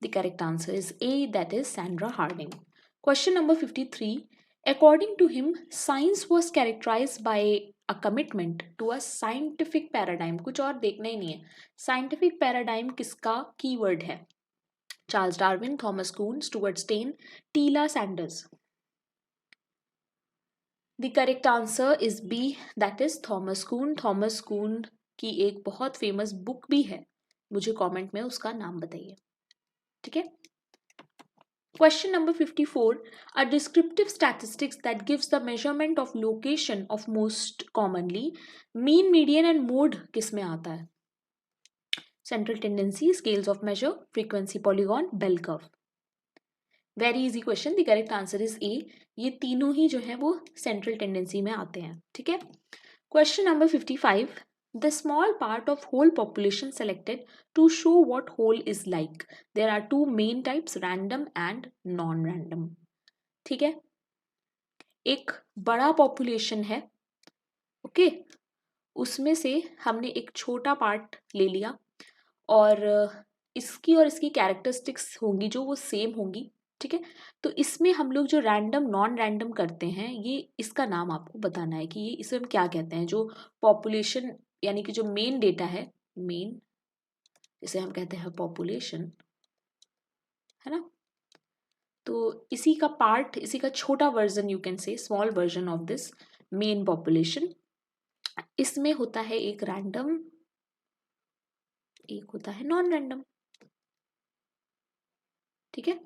The correct answer is A, that is Sandra Harding. Question number 53. According to him, science was characterized by a commitment to a scientific paradigm. कुछ और देखना ही नहीं है. Scientific paradigm किसका कीवर्ड है? Charles Darwin, Thomas Kuhn, Stuart Stein, टीला Sanders. The correct answer is B, that is Thomas Kuhn. Thomas Kuhn की एक बहुत फेमस बुक भी है, मुझे कमेंट में उसका नाम बताइए. ठीक है. Question number 54. A descriptive statistics that gives the measurement of location of most commonly. Mean, median and mode किस में आता है? Central tendency, scales of measure, frequency polygon, bell curve. Very easy question. The correct answer is A. ये तीनों ही जो है वो central tendency में आते हैं. ठीक है. Question number 55. The small part of whole population selected to show what whole is like. There are two main types, random and non-random. ठीक है, एक बड़ा पॉपुलेशन है, ओके, उसमें से हमने एक छोटा पार्ट ले लिया और इसकी और इसकी कैरेक्टरिस्टिक्स होंगी जो वो सेम होंगी. ठीक है, तो इसमें हम लोग जो रैंडम नॉन रैंडम करते हैं, ये इसका नाम आपको बताना है कि ये इसे हम क्या कहते हैं. जो पॉपुलेशन यानी कि जो मेन डेटा है, मेन जिसे हम कहते हैं पॉपुलेशन, है ना, तो इसी का पार्ट, इसी का छोटा वर्जन, यू कैन से small version of this main population. इसमें होता है एक रैंडम, एक होता है नॉन रैंडम. ठीक है,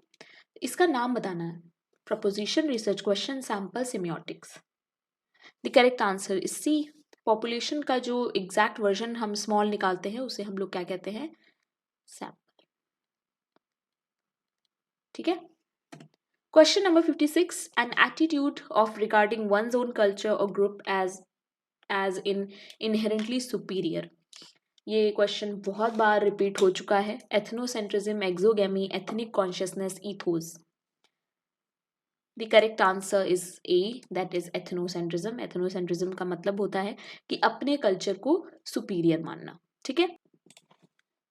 इसका नाम बताना है. Proposition, research question, sample, semiotics. The correct answer is C. Population का जो एग्जैक्ट वर्जन हम स्मॉल निकालते हैं उसे हम लोग क्या कहते हैं? सैंपल. ठीक है. Question number 56. An attitude of regarding one's own culture or group as inherently superior. ये क्वेश्चन बहुत बार रिपीट हो चुका है. Ethnocentrism, exogamy, ethnic consciousness, ethos. The correct answer is A, that is ethnocentrism. Ethnocentrism का मतलब होता है कि अपने कल्चर को सुपीरियर मानना. ठीक है.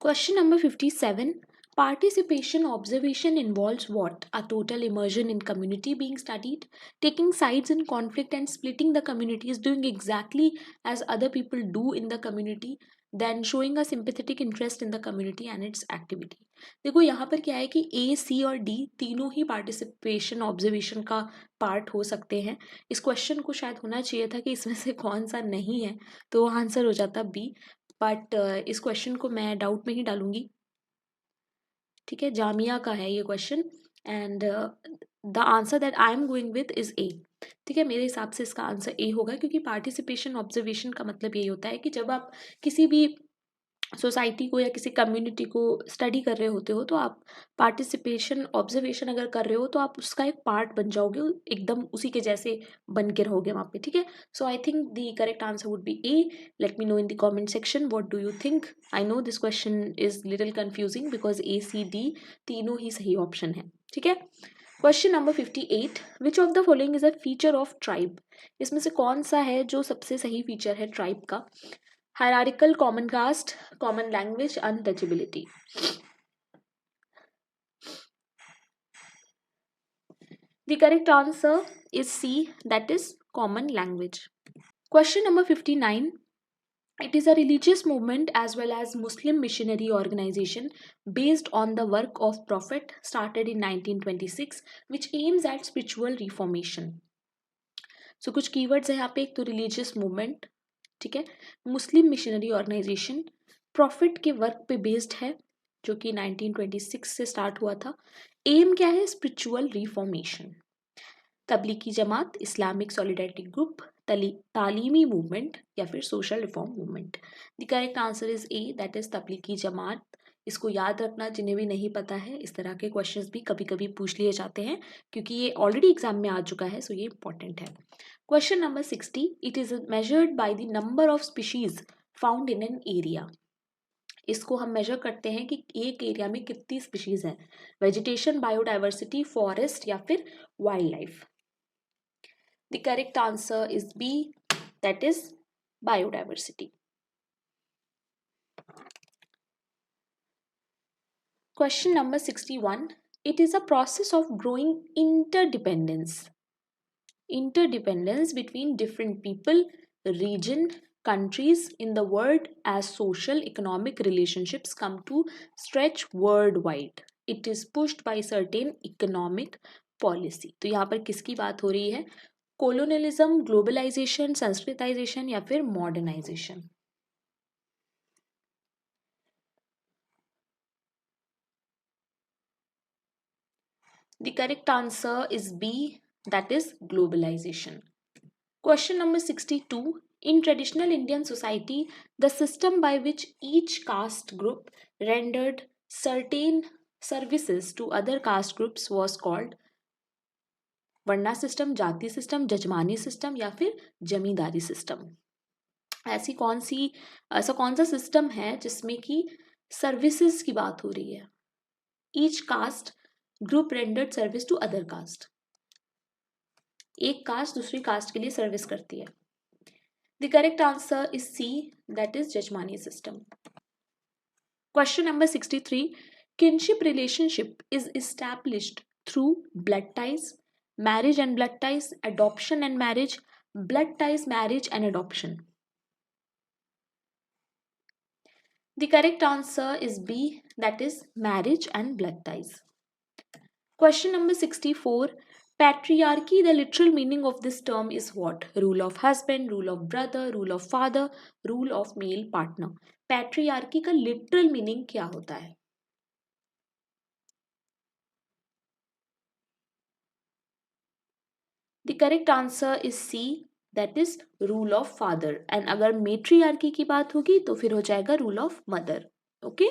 Question number 57. Participation observation involves what? A total immersion in community being studied, taking sides in conflict and splitting the communities, doing exactly as other people do in the community, then showing a sympathetic interest in the community and its activity. देखो यहाँ पर क्या है कि A, C और D तीनों ही पार्टिसिपेशन ऑब्जर्वेशन का पार्ट हो सकते हैं. इस क्वेश्चन को शायद होना चाहिए था कि इसमें से कौन सा नहीं है, तो आंसर हो जाता B, बट इस क्वेश्चन को मैं डाउट में ही डालूंगी. ठीक है, जामिया का है ये question and the answer that I am going with is a. ठीक है, मेरे हिसाब से इसका आंसर ए होगा, क्योंकि पार्टिसिपेशन ऑब्जर्वेशन का मतलब यही होता है कि जब आप किसी भी सोसाइटी को या किसी कम्युनिटी को स्टडी कर रहे होते हो तो आप पार्टिसिपेशन ऑब्जर्वेशन अगर कर रहे हो तो आप उसका एक पार्ट बन जाओगे, एकदम उसी के जैसे बन के रहोगे वहाँ पे, ठीक है। So I think the correct answer would be A. Let me know in the comment section what do you think. I know this question is little confusing because A C D तीनों ही सही ऑप्शन है, ठीक है। Question number 58, which of the following is a feature of tribe. इसमें से कौन सा है जो सबसे सही फीचर है ट्राइब का। Hierarchical, common caste, common language, untouchability. The correct answer is C, that is common language. Question number 59. It is a religious movement as well as Muslim missionary organization based on the work of Prophet started in 1926 which aims at spiritual reformation. So कुछ keywords है यहाँ पे, एक तो religious movement, ठीक है, मुस्लिम मिशनरी ऑर्गेनाइजेशन, प्रॉफिट के वर्क पे बेस्ड है जो कि 1926 से स्टार्ट हुआ था, एम क्या है, spiritual reformation, Tablighi Jamaat, Islamic solidarity group, Talimi movement या फिर social reform movement. The correct answer is A, that is Tablighi Jamaat. इसको याद रखना जिन्हें भी नहीं पता है, इस तरह के क्वेश्चंस भी कभी कभी पूछ लिए जाते हैं क्योंकि ये ऑलरेडी एग्जाम में आ चुका है, सो ये इंपॉर्टेंट है। Question number 60, it is measured by the number of species found in an area. इसको हम मेजर करते हैं कि एक एरिया में कितनी स्पीशीज हैं, वेजिटेशन, बायोडाइवर्सिटी, फॉरेस्ट या फिर wild life. The correct answer is B, that is biodiversity. Question number 61. It is a process of growing interdependence. Interdependence between different people, region, countries in the world as social economic relationships come to stretch worldwide. It is pushed by certain economic policy. तो यहाँ पर किसकी बात हो रही है, कोलोनियलिज्म, ग्लोबलाइजेशन, संस्कृताइजेशन या फिर modernisation. The correct answer is B, that is globalization. Question number 62. In traditional Indian society, the system by which each caste group rendered certain services to other caste groups was called वर्णा सिस्टम, जाति सिस्टम, जजमानी सिस्टम या फिर जमींदारी सिस्टम। ऐसा कौन सा सिस्टम है जिसमें कि सर्विसेज की बात हो रही है, each caste group rendered service to other caste, एक कास्ट दूसरी कास्ट के लिए सर्विस करती है। The correct answer is C, that is jajmani system. Question number 63. Kinship relationship is established through blood ties, marriage and blood ties, adoption and marriage, blood ties, marriage and adoption. The correct answer is B, that is marriage and blood ties. Question number 64. Patriarchy, the literal meaning of this term is what? Rule of husband, rule of brother, rule of father, rule of male partner. Patriarchy का literal meaning क्या होता है? The correct answer is C, that is rule of father. And अगर matriarchy की बात होगी तो फिर हो जाएगा rule of mother. Okay?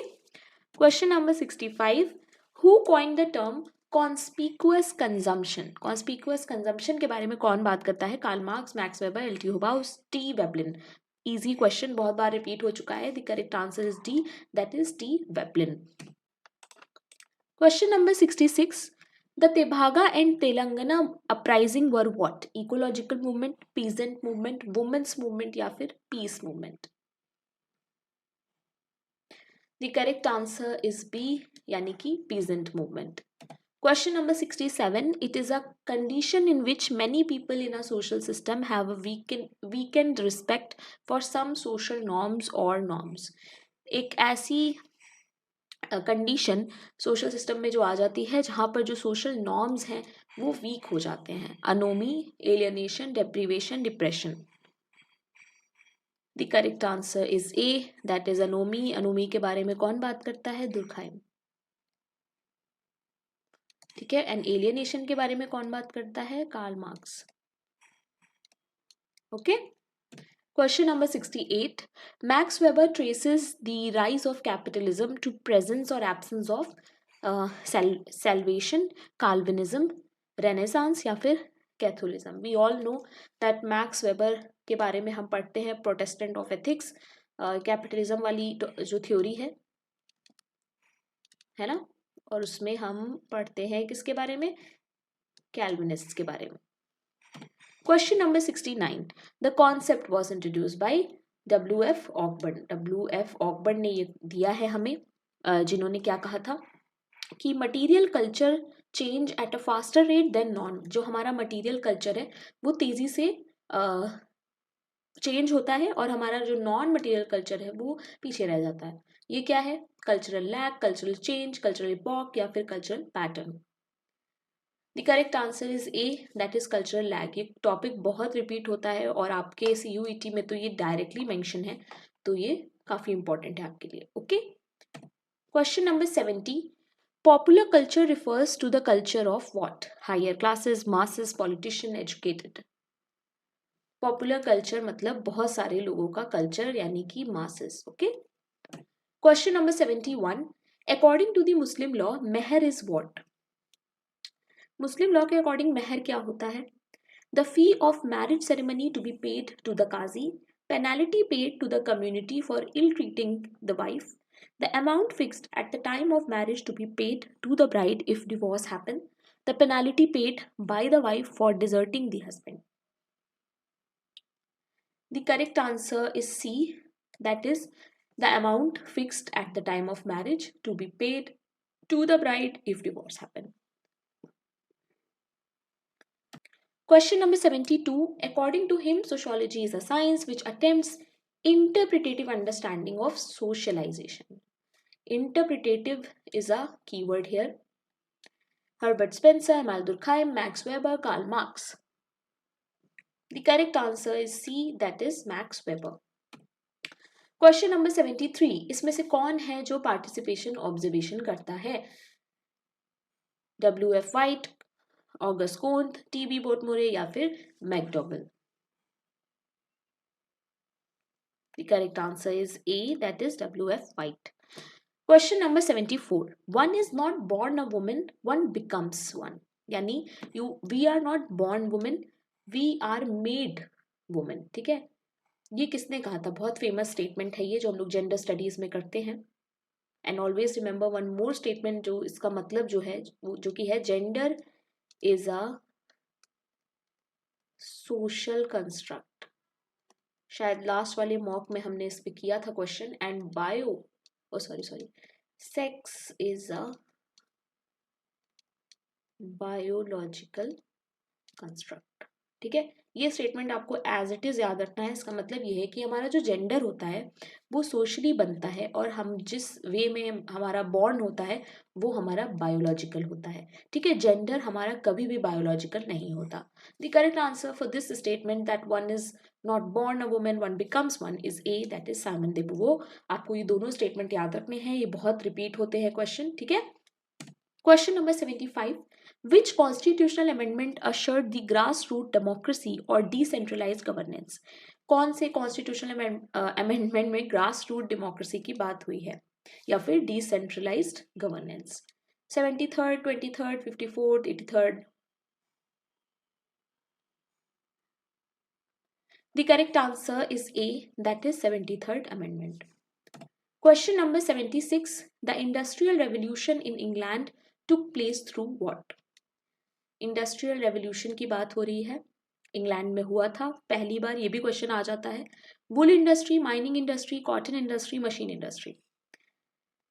Question number 65. Who coined the term conspicuous consumption? Conspicuous consumption के बारे में कौन बात करता है? Karl Marx, Max Weber, L T Hobhouse, T Veblen. Easy question, बहुत बार रिपीट हो चुका है. The correct answer is D, that is T Veblen. Question number 66. The Tebaga and Telangana uprising were what? Ecological movement, peasant movement, women's movement या फिर peace movement? The correct answer is B, यानी कि peasant movement. Question number 67. It is a condition in which many people in a social system have a weakened respect for some social norms or norms. एक ऐसी कंडीशन सोशल सिस्टम में जो आ जाती है जहाँ पर जो सोशल नॉर्म्स हैं वो वीक हो जाते हैं. Anomie, alienation, deprivation, depression. The correct answer is A, that is anomie. Anomie के बारे में कौन बात करता है? दुर्खाइम. ठीक है. एंड एलियनेशन के बारे में कौन बात करता है? Karl Marx. Okay. Question number 68. Max Weber traces the rise of capitalism to presence or absence of salvation, Calvinism, Renaissance या फिर Catholicism. We all know that Max Weber के बारे में हम पढ़ते हैं Protestant of Ethics, कैपिटलिज्म वाली जो थ्योरी है ना, और उसमें हम पढ़ते हैं किसके बारे में, कैल्विनिस्ट के बारे में. Question number 69. The concept was introduced by W.F. Ogburn. W.F. Ogburn ने ये दिया है हमें, जिन्होंने क्या कहा था कि material culture change at a faster rate than non. जो हमारा मटीरियल कल्चर है वो तेजी से चेंज होता है और हमारा जो नॉन मटीरियल कल्चर है वो पीछे रह जाता है. ये क्या है, cultural lag, cultural change, cultural epoch या फिर cultural pattern. The correct answer is A, that is cultural lag. ये टॉपिक बहुत रिपीट होता है और आपके CUET में तो ये डायरेक्टली मेंशन है, तो ये काफी इंपॉर्टेंट है आपके लिए. Okay. Question number 70. Popular culture refers to the culture of what? Higher classes, masses, politician, educated. Popular culture मतलब बहुत सारे लोगों का कल्चर यानी कि masses. Okay. Question number 71. According to the Muslim law mehr is what? Muslim law के अकॉर्डिंग मेहर क्या होता है? The fee of marriage ceremony to be paid to the qazi, penalty paid to the community for ill treating the wife, the amount fixed at the time of marriage to be paid to the bride if divorce happen, the penalty paid by the wife for deserting the husband. The correct answer is C, that is the amount fixed at the time of marriage to be paid to the bride if divorce happen. Question number 72. According to him, sociology is a science which attempts interpretative understanding of socialization. Interpretative is a keyword here. Herbert Spencer, Emile Durkheim, Max Weber, Karl Marx. The correct answer is C, that is Max Weber. Question number 73. इसमें से कौन है जो पार्टिसिपेशन ऑब्जर्वेशन करता है? W.F. White, August कोंत, T.B. Bottomore या फिर McDougall. The correct answer is A, that is W.F. White. Question number 74. One is not born a woman, one becomes one. यानी we are not born women, we are made women. ठीक है, ये किसने कहा था? बहुत फेमस स्टेटमेंट है ये, जो हम लोग जेंडर स्टडीज में करते हैं. And always remember one more statement, जो इसका मतलब जो है जो कि है gender is a social construct. शायद लास्ट वाले मॉक में हमने इस पे किया था question. And sorry sex is a biological construct. ठीक है, ये स्टेटमेंट आपको एज इट इज याद रखना है. इसका मतलब ये है कि हमारा जो जेंडर होता है वो सोशली बनता है और हम जिस वे में हमारा बॉर्न होता है वो हमारा बायोलॉजिकल होता है. ठीक है, जेंडर हमारा कभी भी बायोलॉजिकल नहीं होता. The correct answer for this statement that one is not born a women, one becomes one is A, that is Simone de Beauvoir. आपको ये दोनों स्टेटमेंट याद रखने हैं, ये बहुत रिपीट होते हैं क्वेश्चन. ठीक है. Question number 75. Which constitutional amendment assured the grassroots democracy or decentralized governance? कौन से constitutional amendment में grassroots democracy की बात हुई है या फिर decentralized governance? 73rd, 23rd, 54th, 83rd. The correct answer is A, that is 73rd amendment. Question number 76. The industrial revolution in England took place through what? Industrial revolution की बात हो रही है, इंग्लैंड में हुआ था पहली बार. ये भी क्वेश्चन आ जाता है. Wool industry, mining industry, cotton industry, machine industry.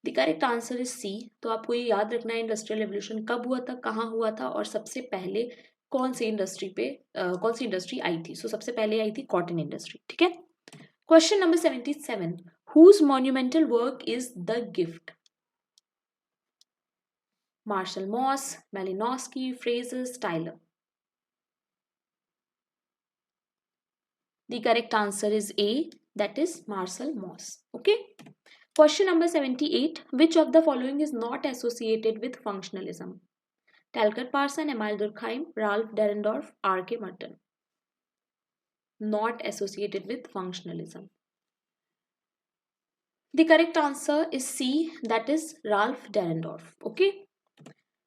The correct answer is C. तो आपको ये याद रखना है इंडस्ट्रियल रेवोल्यूशन कब हुआ था, कहाँ हुआ था और सबसे पहले कौन सी इंडस्ट्री आई थी. सो सबसे पहले आई थी कॉटन इंडस्ट्री. ठीक है. Question number 77. Whose monumental work is the gift? Marshall Moss, Malinowski, Fraser, Tyler. The correct answer is A, that is Marshall Moss. Okay. Question number 78. Which of the following is not associated with functionalism? Talcott Parson, Emile Durkheim, Ralph Dahrendorf, R.K. Merton. not associated with functionalism. The correct answer is C, that is Ralph Dahrendorf. Okay.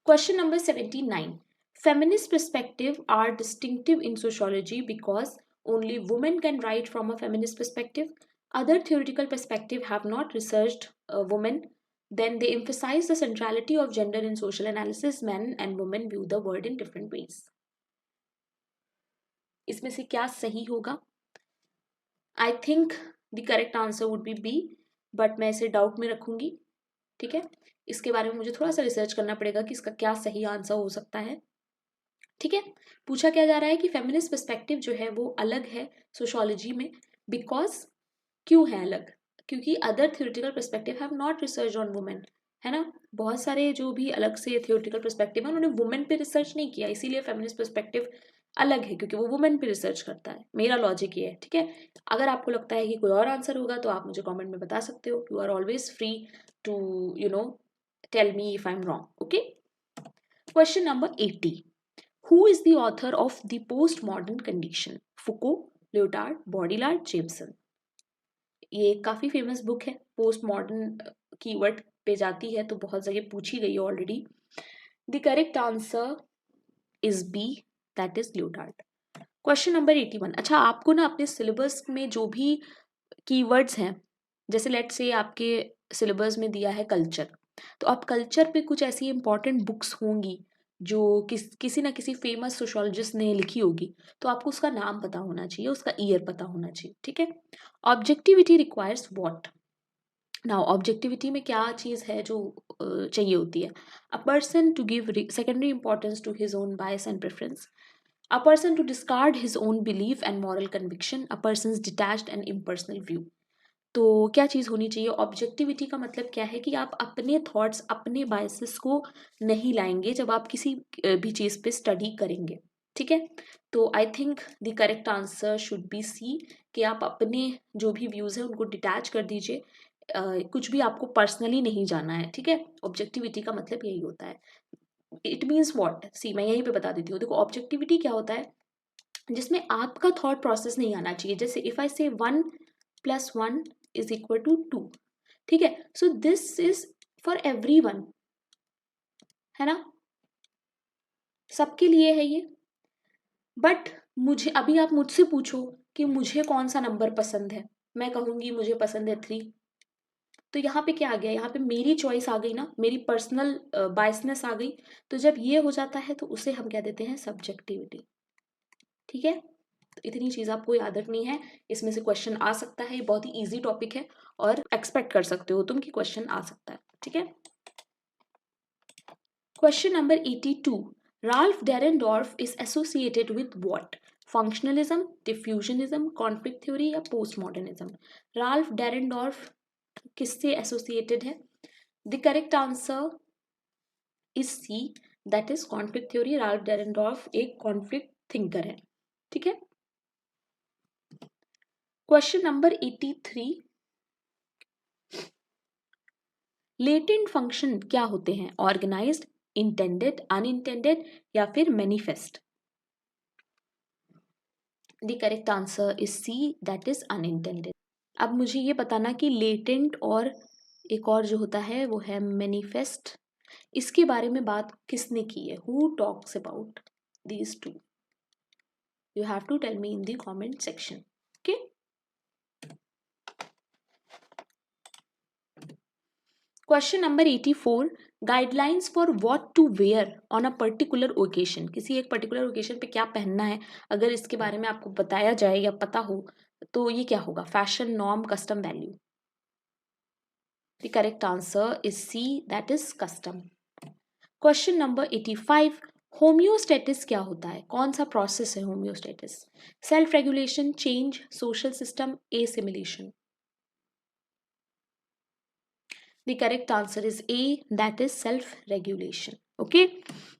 Question number 79. Feminist perspectives are distinctive in sociology because only women can write from a feminist perspective. Other theoretical perspectives have not researched women. Then they emphasize the centrality of gender in social analysis. Men and women view the world in different ways. इसमें से क्या सही होगा? I think the correct answer would be B, but मैं इसे डाउट में रखूंगी. ठीक है, इसके बारे में मुझे थोड़ा सा रिसर्च करना पड़ेगा कि इसका क्या सही आंसर हो सकता है. ठीक है, पूछा क्या जा रहा है कि फेमिनिस्ट पर्सपेक्टिव जो है वो अलग है सोशोलॉजी में. बिकॉज क्यों है अलग? क्योंकि other theoretical perspective have not research on women, है ना. बहुत सारे जो भी अलग से थियोरेटिकल पर्सपेक्टिव है उन्होंने वुमेन पे रिसर्च नहीं किया, इसीलिए फेमिनिस्ट पर्सपेक्टिव अलग है, क्योंकि वो वुमेन पे रिसर्च करता है. मेरा लॉजिक ये है. ठीक है, अगर आपको लगता है कि कोई और आंसर होगा तो आप मुझे कमेंट में बता सकते हो. You are always free to tell me if I am wrong. Okay. Question number 80. Who is the author of The Postmodern Condition? Foucault, Lyotard, Baudrillard, Jameson. ये काफ़ी फेमस बुक है. पोस्ट मॉडर्न कीवर्ड पे जाती है तो बहुत जगह पूछी गई है already. The correct answer is B, that is Lyotard. Question number 81. अच्छा, आपको ना अपने सिलेबस में जो भी कीवर्ड्स हैं, जैसे लेट से आपके सिलेबस में दिया है कल्चर, तो आप कल्चर पे कुछ ऐसी इंपॉर्टेंट बुक्स होंगी जो किसी ना किसी फेमस सोशोलॉजिस्ट ने लिखी होगी, तो आपको उसका नाम पता होना चाहिए, उसका ईयर पता होना चाहिए. ठीक है. Objectivity requires what? Now objectivity में क्या चीज़ है जो चाहिए होती है? A person to give secondary importance to his own bias and preference, a person to discard his own belief and moral conviction, a person detached and impersonal view. तो क्या चीज़ होनी चाहिए? ऑब्जेक्टिविटी का मतलब क्या है कि आप अपने थॉट्स, अपने बायसेस को नहीं लाएंगे जब आप किसी भी चीज़ पे स्टडी करेंगे. ठीक है, तो I think the correct answer should be C, कि आप अपने जो भी व्यूज़ हैं उनको डिटैच कर दीजिए. कुछ भी आपको पर्सनली नहीं जाना है. ठीक है, ऑब्जेक्टिविटी का मतलब यही होता है. It means what? सी, मैं यहीं पे बता देती हूँ. देखो, ऑब्जेक्टिविटी क्या होता है? जिसमें आपका थॉट प्रोसेस नहीं आना चाहिए. जैसे इफ आई से 1 + 1 is equal to 2. ठीक है, so this is for everyone, है ना, सबके लिए है ये. बट मुझे अभी आप मुझसे पूछो कि मुझे कौन सा नंबर पसंद है, मैं कहूंगी मुझे पसंद है 3. तो यहाँ पे क्या आ गया? यहाँ पे मेरी चॉइस आ गई ना, मेरी पर्सनल बायसनेस आ गई. तो जब ये हो जाता है तो उसे हम क्या देते हैं? सब्जेक्टिविटी. ठीक है, तो इतनी चीज़ आपको याद रखनी है. इसमें से क्वेश्चन आ सकता है, ये बहुत ही इजी टॉपिक है और एक्सपेक्ट कर सकते हो तुम कि क्वेश्चन आ सकता है. ठीक है. Question number 82. Ralph Dahrendorf is associated with what? Functionalism, diffusionism, conflict theory या postmodernism? Ralph Dahrendorf किससे associated है? The correct answer is C, that is conflict theory. Ralph Dahrendorf एक conflict thinker है. ठीक है. Question number 83. Latent function क्या होते हैं? Organized, intended, unintended या फिर manifest? The correct answer is C, that is unintended. अब मुझे ये बताना कि लेटेंट और एक और जो होता है वो है मैनिफेस्ट, इसके बारे में बात किसने की है? Who talks about these two? You have to tell me in the comment section. Okay. Question number 84. Guidelines for what to wear on a particular occasion. किसी एक पर्टिकुलर ओकेशन पे क्या पहनना है, अगर इसके बारे में आपको बताया जाए या पता हो तो ये क्या होगा? Fashion, norm, custom, value? The correct answer is C, that is custom. Question number 85. Homeostasis क्या होता है? कौन सा प्रोसेस है homeostasis? Self regulation, change, social system, assimilation? The correct answer is A, that is self-regulation. Okay.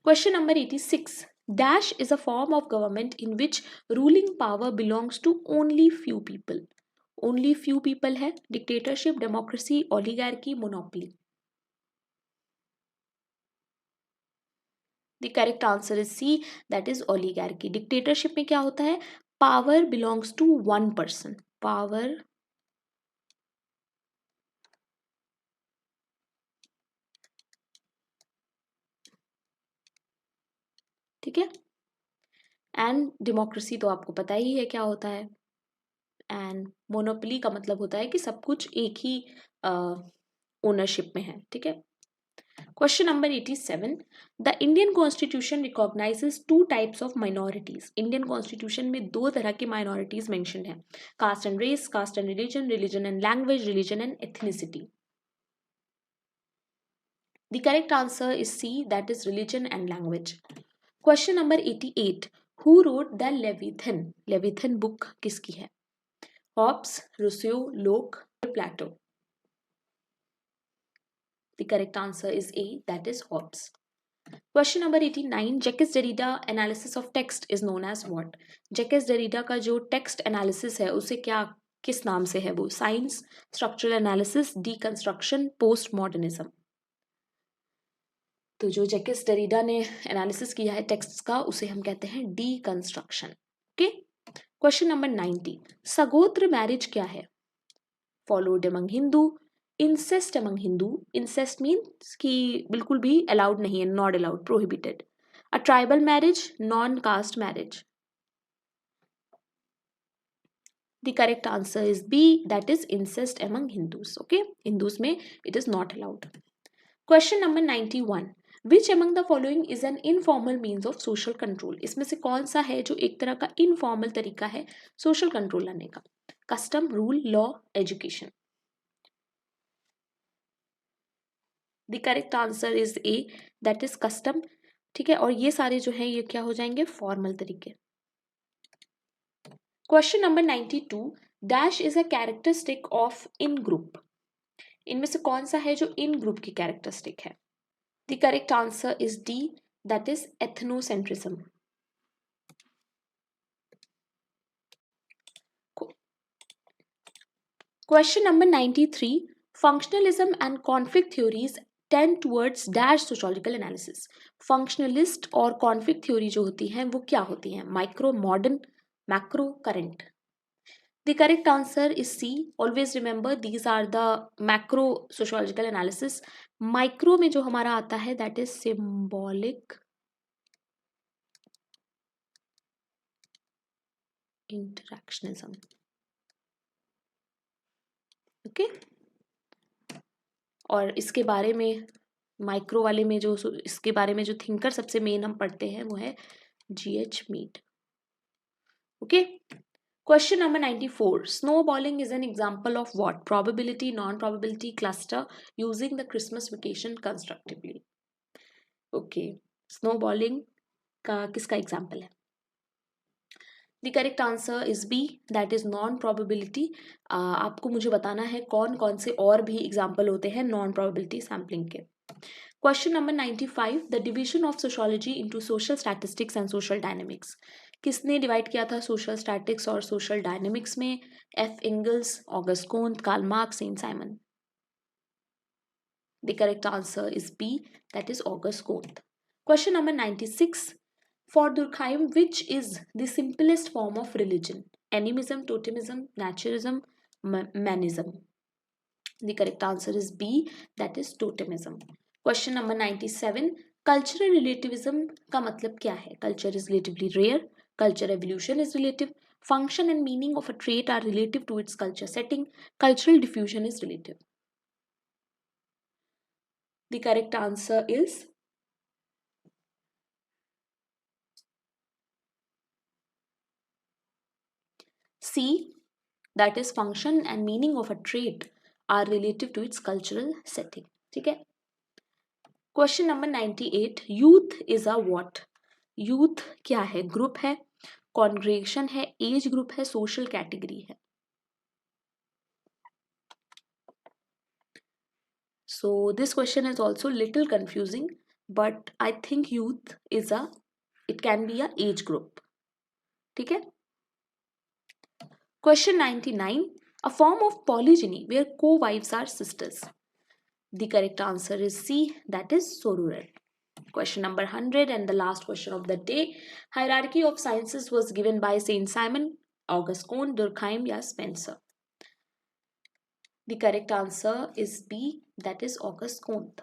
Question number 86. Dash is a form of government in which ruling power belongs to only few people. Only few people है. Dictatorship, democracy, oligarchy, monopoly? The correct answer is C, that is oligarchy. Dictatorship में क्या होता है? Power belongs to one person, power ठीक है। एंड डेमोक्रेसी तो आपको पता ही है क्या होता है। एंड मोनोपोली का मतलब होता है कि सब कुछ एक ही ओनरशिप में है, ठीक है। Question number 87, the Indian constitution recognises two types of minorities. Indian constitution में दो तरह की माइनॉरिटीज मेंशन्ड है, caste and race, caste and religion, religion and language, religion and ethnicity. The correct answer is C, that is religion and language. Question number 88. Who wrote the Leviathan? Leviathan book किसकी है? Hobbes, Rousseau, Locke, Plato. The correct answer is A, that is Hobbes. Question number 89. Jacques Derrida analysis of text is known as what? Jacques Derrida का जो text analysis है उसे क्या किस नाम से है वो? Science, structural analysis, deconstruction, postmodernism. तो जो जैकेस डेरिडा ने एनालिसिस किया है टेक्स्ट का उसे हम कहते हैं डीकंस्ट्रक्शन। ओके। क्वेश्चन नंबर 90, सगोत्र मैरिज क्या है? Followed among Hindu, incest among Hindu, incest means कि बिल्कुल भी अलाउड नहीं है, not allowed, prohibited. A tribal marriage, non caste marriage. The correct answer is B, that is incest among Hindus. Okay, Hindus में it is not allowed. Question number 91, which among the following is an informal means of social control? इसमें से कौन सा है जो एक तरह का इनफॉर्मल तरीका है सोशल कंट्रोल लाने का? Custom, rule, law, education. The correct answer is A, that is custom. ठीक है, और ये सारे जो है ये क्या हो जाएंगे? फॉर्मल तरीके। Question number 92, dash is a characteristic of in group. इनमें से कौन सा है जो इन ग्रुप की कैरेक्टरिस्टिक है? The correct answer is D, that is ethnocentrism. Question number 93, functionalism and conflict theories tend towards dash sociological analysis. Functionalist और conflict theory जो होती हैं वो क्या होती हैं? Micro, modern, macro, current. The correct answer is C. Always remember these are the macro sociological analysis. Micro में जो हमारा आता है that is symbolic interactionism. Okay, और इसके बारे में माइक्रो वाले में जो इसके बारे में जो थिंकर सबसे मेन हम पढ़ते हैं वो है G.H. Mead. Okay. Question number 94, snowballing is an example of what? Probability, non-probability, cluster, using the Christmas vacation constructively. Okay, snowballing का किसका एग्जाम्पल है? The correct answer is B, that is non probability. आपको मुझे बताना है कौन कौन से और भी एग्जाम्पल होते हैं नॉन प्रोबेबिलिटी सैम्पलिंग के। Question number 95, the division of sociology into social statistics and social dynamics. किसने डिवाइड किया था सोशल स्टैटिक्स और सोशल डायनेमिक्स में? F Engels, August Comte, Karl Marx, Saint Simon. The correct answer is B, that is August Comte. Question number 96, for Durkheim, which is the simplest form of religion? Animism, totemism, naturalism, manism. The correct answer is B, that is totemism. Question number 97, cultural relativism का मतलब क्या है? Culture is relatively rare, culture evolution is relative, function and meaning of a trait are relative to its culture setting, cultural diffusion is relative. The correct answer is C, that is function and meaning of a trait are relative to its cultural setting. ठीक है। Question number 98, youth is a what? Youth क्या है? ग्रुप है, कॉन्ग्रेगेशन है, एज ग्रुप है, सोशल कैटेगरी है। So this question is also little confusing, but I think youth is a, it can be a age group. ठीक है। Question 99, a form of polygyny where co-wives are sisters. The correct answer is C, that is sororel. Question number 100 and the last question of the day. Hierarchy of sciences was given by Saint Simon, Auguste Comte, Durkheim या Spencer? The correct answer is B, that is Auguste Comte.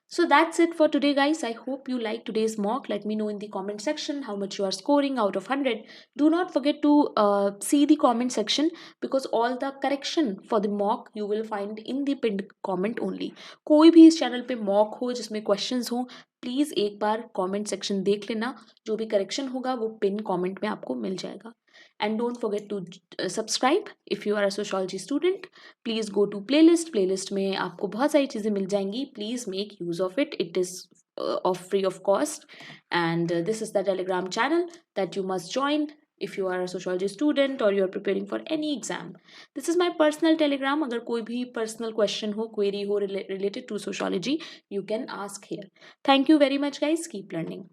So that's it for today, guys. I hope you liked today's mock. Let me know in the comment section how much you are scoring out of 100. Do not forget to see the comment section, because all the correction for the mock you will find in the pinned comment only. कोई भी इस चैनल पे mock हो जिसमें questions हो, प्लीज़ एक बार comment section देख लेना. जो भी correction होगा वो pin comment में आपको मिल जाएगा. And don't forget to subscribe if you are a sociology student. Please go to playlist में आपको बहुत सारी चीज़ें मिल जाएंगी. Please make use of it. It is of free of cost, and this is the Telegram channel that you must join if you are a sociology student or you are preparing for any exam. This is my personal Telegram. अगर कोई भी personal question हो, query हो related to sociology, you can ask here. Thank you very much, guys. Keep learning.